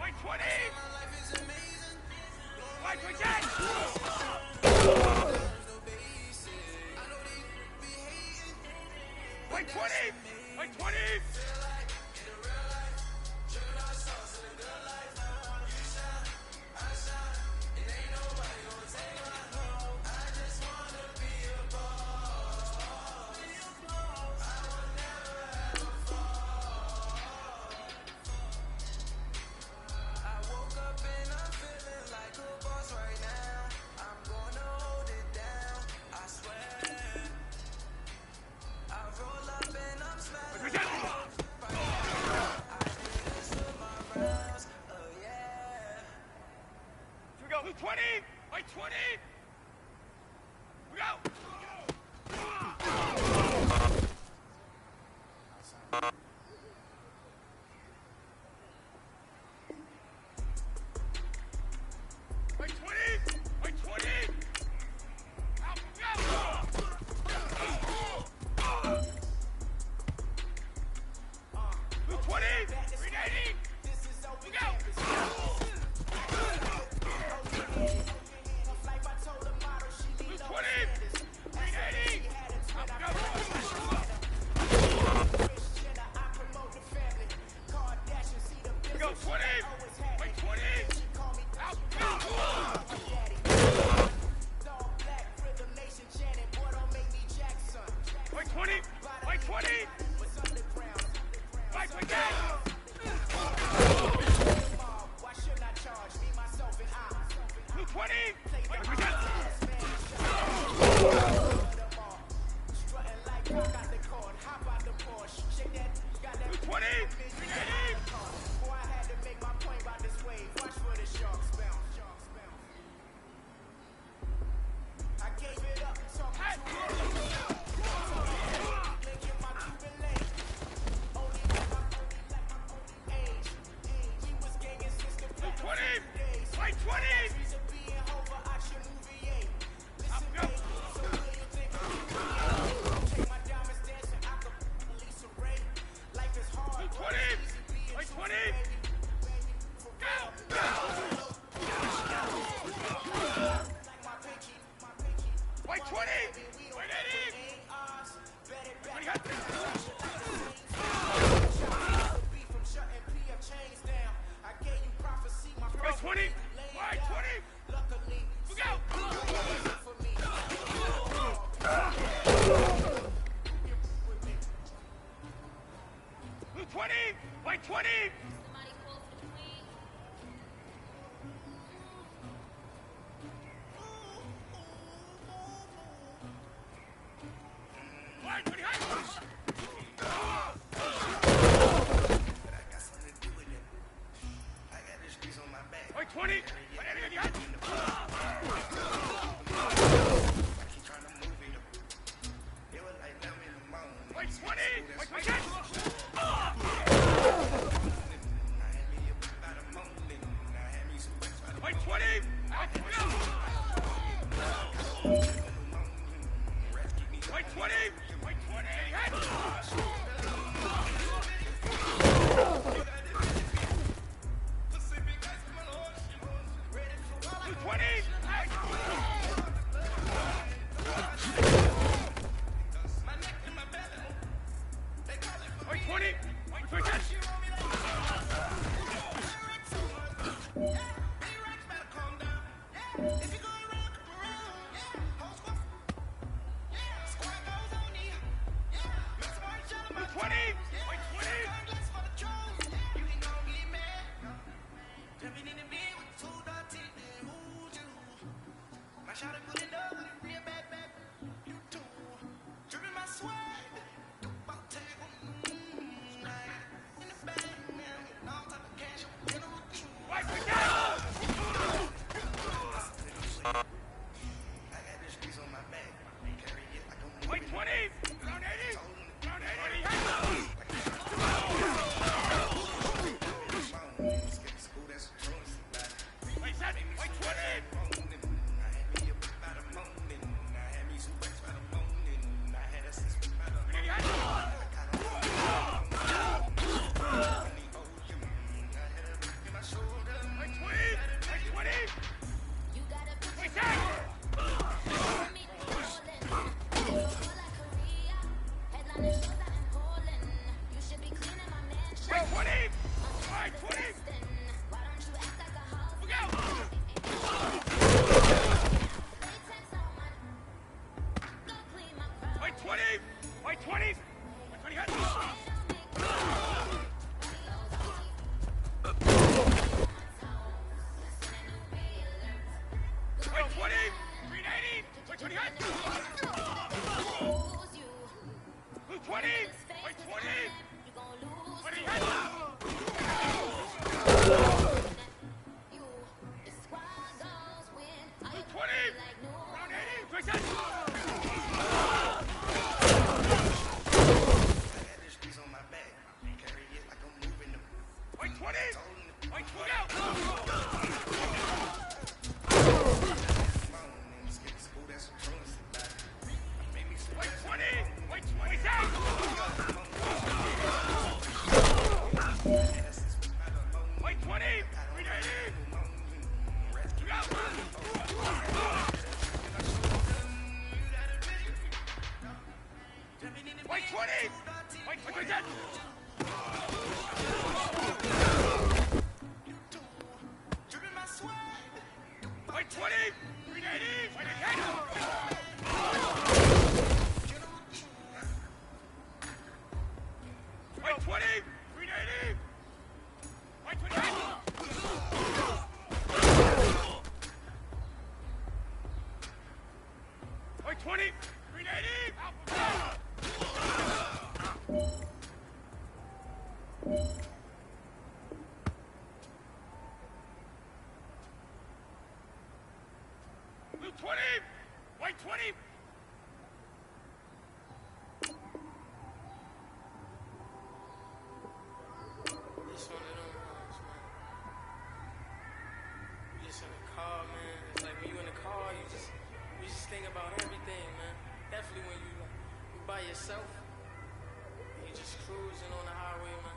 White 20! White 20! White 20! Blue 20! White 20! We go! White 20! White 20! Out, go! Blue 20! Green 80! We go! Blue 20! Green 80! Out, go! We go 20! White 20! Out, go! White 20! White 20! White 20! Blue 20! White 20! Blue 20! Green 80! Blue 20! White 20! Up, go! Blue 20! 20! White 20! White 20! White 20! White 20! White 20! White 20! White 20! White 20! Yourself, you just cruising on the highway, man.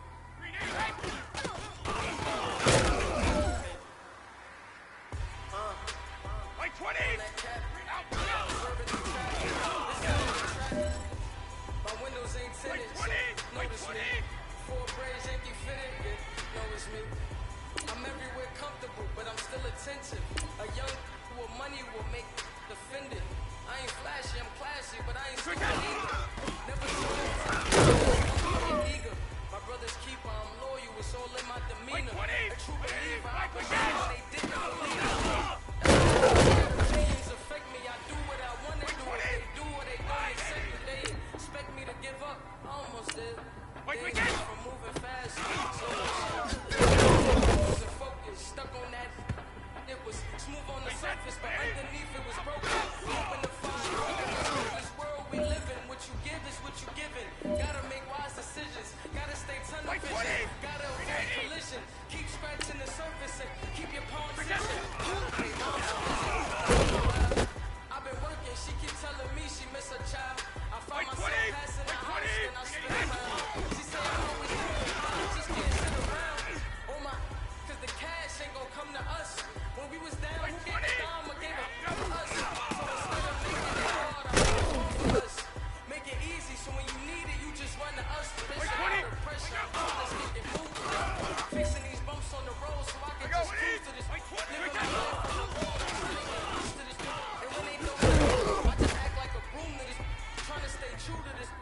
White 20! My windows ain't tinted, so notice me. 4 braids empty fitted, know it's me. I'm everywhere comfortable, but I'm still attentive. A young who with money will make defended. I ain't flashy, I'm classy, but I ain't super eager. Never so eager. My brothers keep on fuck, I almost did. Wait, Days wait, from moving fast, so losing focus, stuck on that. It was smooth on the surface, but underneath it was broken. Open the fire, this world we live in. What you give is what you given. Gotta make wise decisions. Gotta stay tunnel vision. Gotta avoid collision. Keep scratching the surface and keep your palms itching. I've been working. She keep telling me she miss her child. I find myself passing the house and I spin around. She say I'm always doing fine. Just can't sit around. Oh my, cause the cash ain't gonna come to us. When we was down, who gave a dime or gave a to us? So instead of making it hard, I make it hard for us. Make it easy, so when you need it, you just run to us. Bitch, I got the pressure. Let's get it moving. Fixing these bumps on the road so I can just cruise to this. Living my life on the road. I'm trying to get used to this. And when they know I just act like a broom to this. Trying to stay true to this.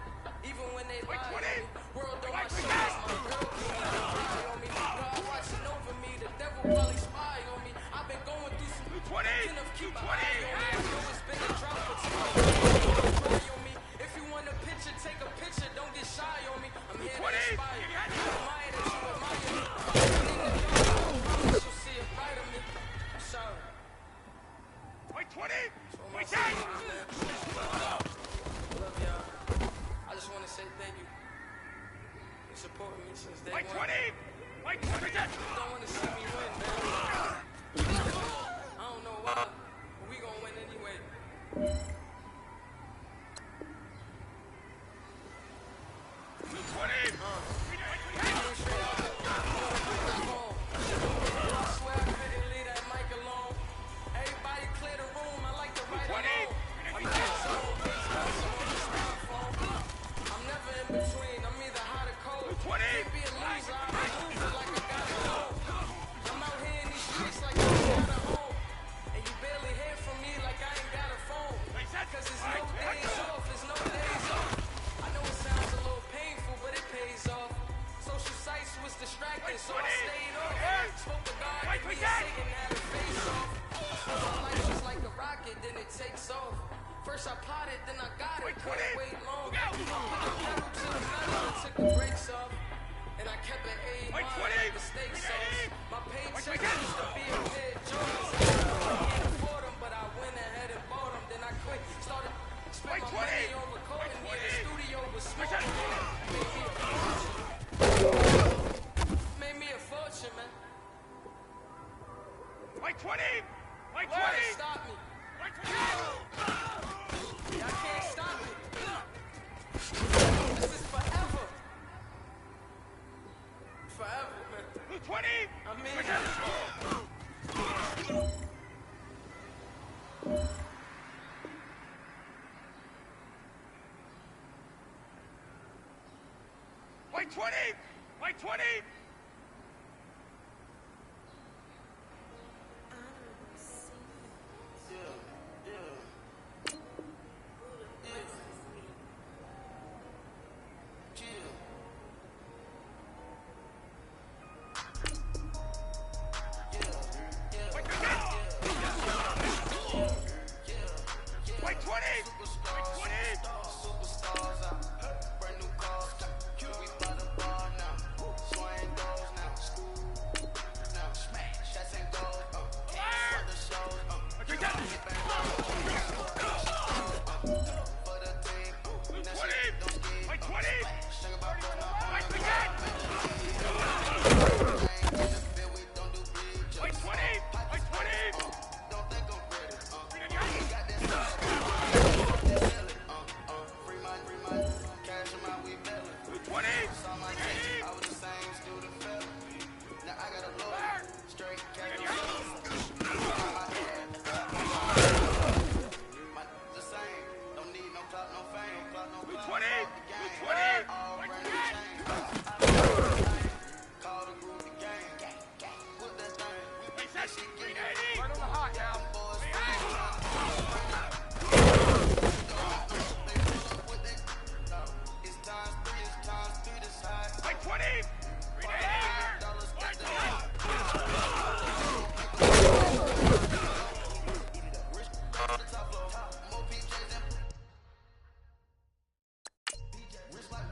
Even when they lie on me. World on my shoulders. My girl can't even cry on me. God watching over me. The devil probably spy on me. I've been going through some kind of keep an eye on me. I know it's been a drought, but try on me. If you want a picture, take a picture. Don't get shy on me. I'm here to inspire you. I admire that you admire me. I promise you'll see it right of me. I'm sorry. Wait, 20! Wait, I love y'all. I just want to say thank you. You supported me since day one. Wait, 20! Wait, 20! Don't want to see me win, man. I don't know why, but we gonna win anyway. 20! I swear I couldn't leave that mic alone. Everybody clear the room, I like to write alone. I'm never in between, I'm either hot or cold. Can't be a loser, I'm a loser like I got it home. I'm out here in these streets like I ain't got a home. And you barely hear from me like I ain't got a phone. Cause there's no days off, there's no days off. I know it sounds a little painful, but it pays off. Social sites was distracting, so I stayed off. Spoke to God, and me and Satan had a face off. My life was like a rocket, then it takes off. First I plotted, then I got it, couldn't wait long. Put the pedal to the metal and took the brakes off. And I kept an A mind like mistakes off. My paycheck used to be a pair of Jordans. I can't afford them, but I went ahead and bought them. Then I quit, started spending my money on recording. Yeah, the studio was small. Made me a fortune, man. Wait, 20! Wait, 20! Stop me. Y'all can't stop me. This is forever. Forever, man. 20! I mean, Wait, 20! Wait, 20! Wait, 20! Superstars out, brand new cars. We by the bar now, swing doors now, now smash, shots and goals. For the shows, get back for the team. Now shit don't skid. Wait, 20! Sugar about going up. Wait, 20! Wait, 20! Don't think I'm ready. Got that free mind, cash in my weed belly. 20! Saw my team, I was the same student fella. Now I got a lawyer, straight cash on my head. The same, don't need no clout, no fame, clout, no clout. 20! All brand new chains. Call the group the gang. Put that thing. That shit get it. Right on the hot now. It's times three this high. Wait, 20! More PJs and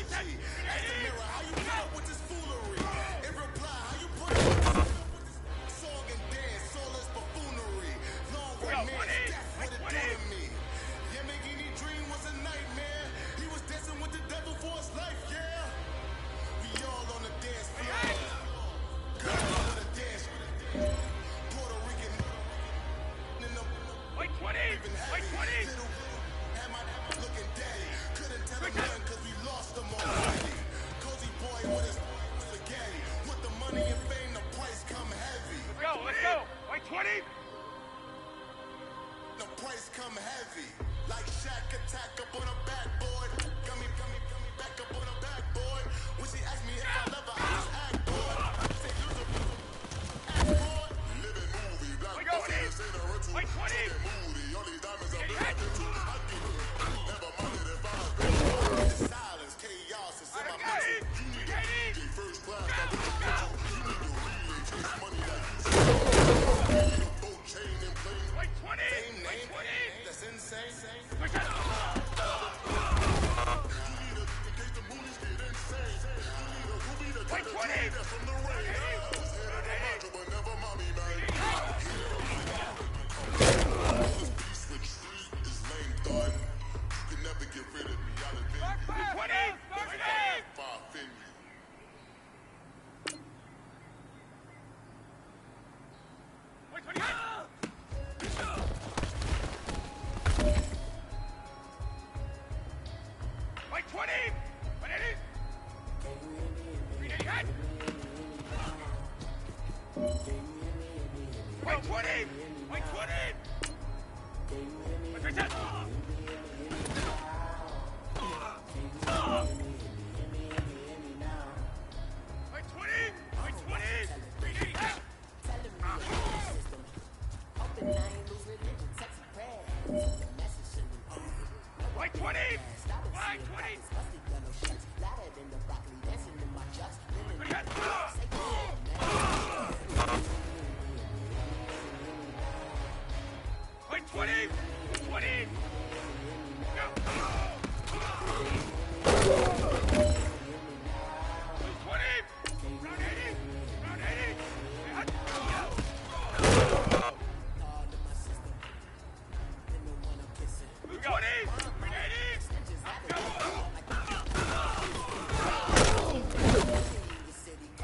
apology. Ask the mirror, how you put up with this foolery? In reply, how you put up with this song and dance, soulless buffoonery. Long romance, that's what it do to me. Yamagini dream was a nightmare. He was dancing with the devil for his life, yeah. We all on the dance floor. Girl, I wanna dance. Puerto Rican in the Wait, 20! Wait, 20! Am I looking daddy? Couldn't tell him nothing cause we lost him already. Cozy boy with his spaghetti. With the money and fame, the price come heavy. Let's go! Wait, 20! The price come heavy. Like Shaq attack up on a backboard. Got me back up on a backboard. When she asked me if I love her, I just act bored. Say, act bored. Living movie, black body, this ain't a rental. Wait, 20! Moody, all these diamonds are black into. I give it, never minded if I agree. Silence, chaos, it's in my mental. You need a DJ first class, I with the mental. You need a relay, chase money like you should. You need a boat chain and plane. Wait, 20! Same Wait, name, 20! that's insane. Wait, 20! You need a, in case the moonies get insane. You need a ruby to Wait, get 20! a from the rain. I was head of the macho, but never mommy, man. This peace retreat is lame done. You can never get rid of me. I'll invent you. 20! If I offend you. Wait, 20! Wait, 20! 180! 380! Wait, 20! Wait, 20! Wait, 10! Wait, 20! Wait, 20! 380! Wait, 20! Wait, 20! Wait, 20! 20! Go! 20! Round 80! Round 80! Go! 20! 80!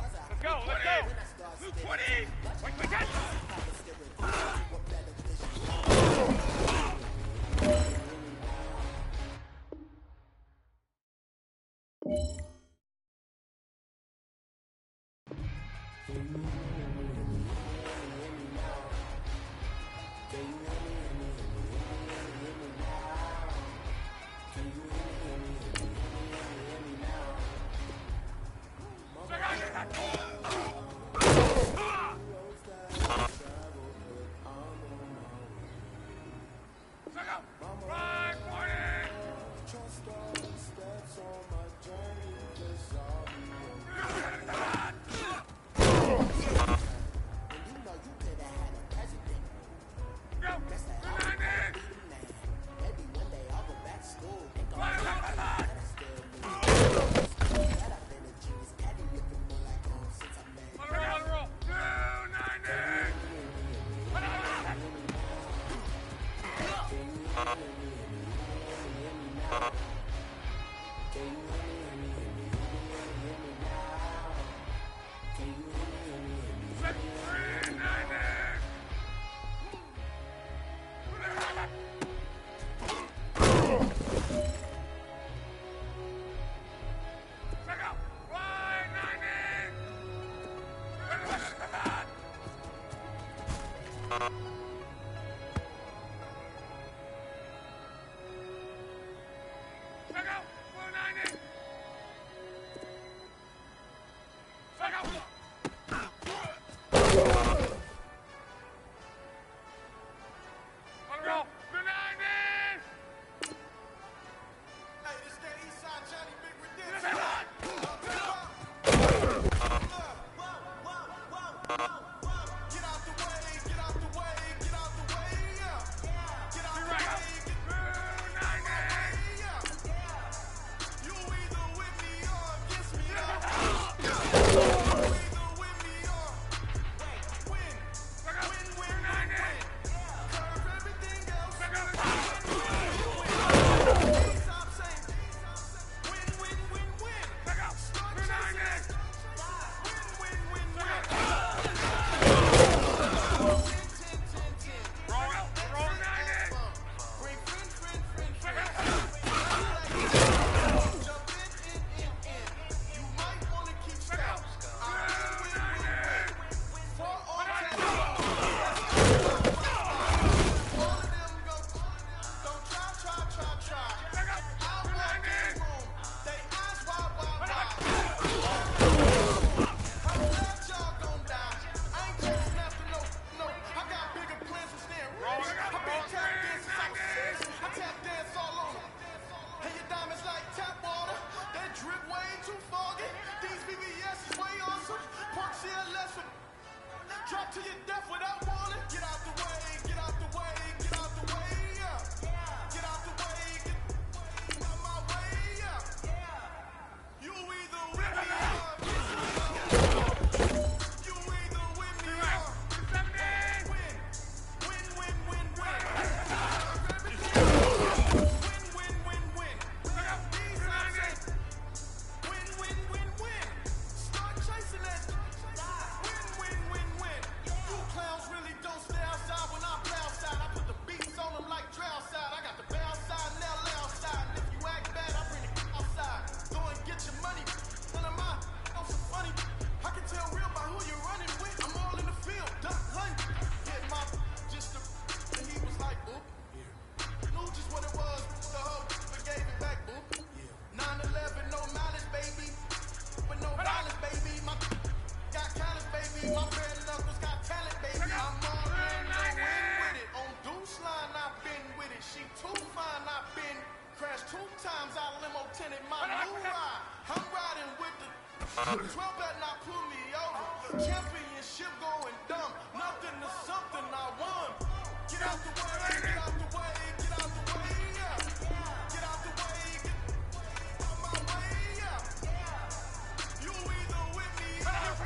Let's go! Let's go! Luke 20! Wait, wait, 10! Sometimes I limo tinted my new ride. I'm riding with the 12 better not pull me over. Championship going dumb. Nothing to something I won. Get out the way, get out the way, get out the way, yeah. Get out the way, get out my way, yeah. You either with me or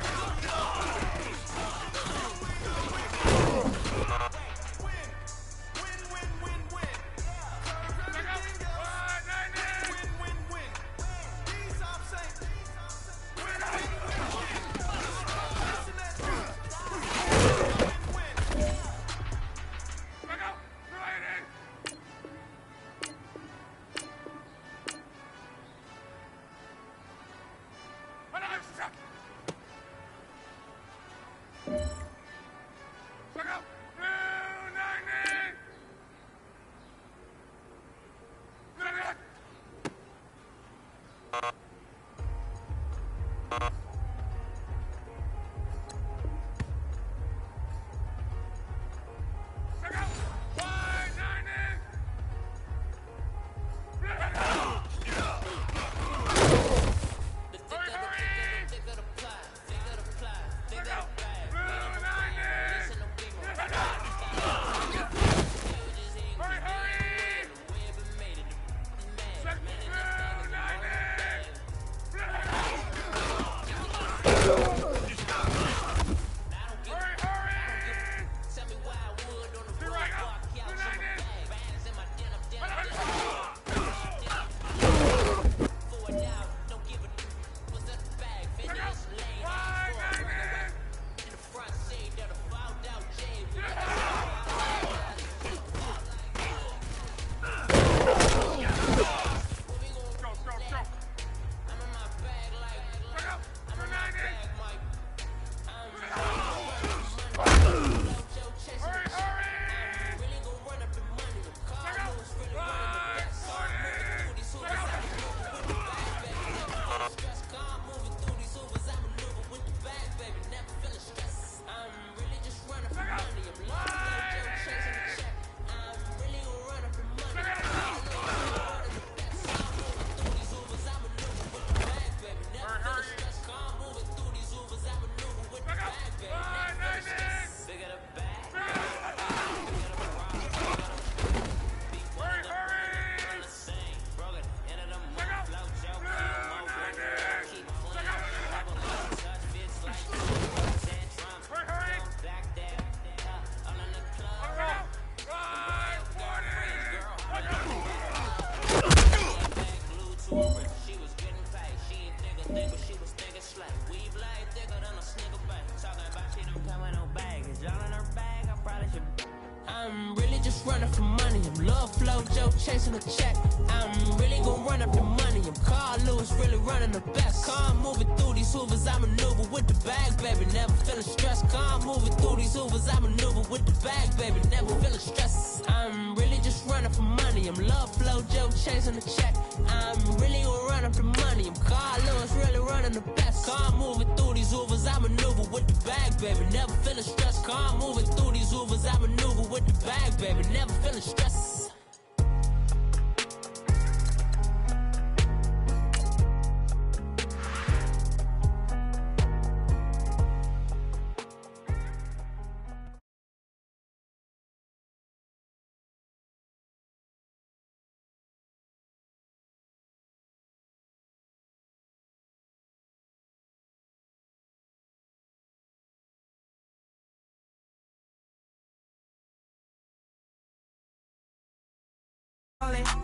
I'm really just running for money. I'm love flow, Joe chasing a check. I'm really gonna run up the money. I'm Carl Lewis, really running the best. Car moving through these hoovers, I maneuver with the bag, baby. Never feeling stressed. Car moving through these hoovers, I maneuver with the bag, baby. Never feeling stressed. I'm really just running for money. I'm love flow, Joe chasing a check. I'm really gonna run up the money. I'm Carl Lewis, really running the best. Car moving through these hoovers, I maneuver with the bag, baby. Never feeling stressed. Car moving through these hoovers, I maneuver with the bag, baby. Never feeling stressed.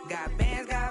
Got bands, got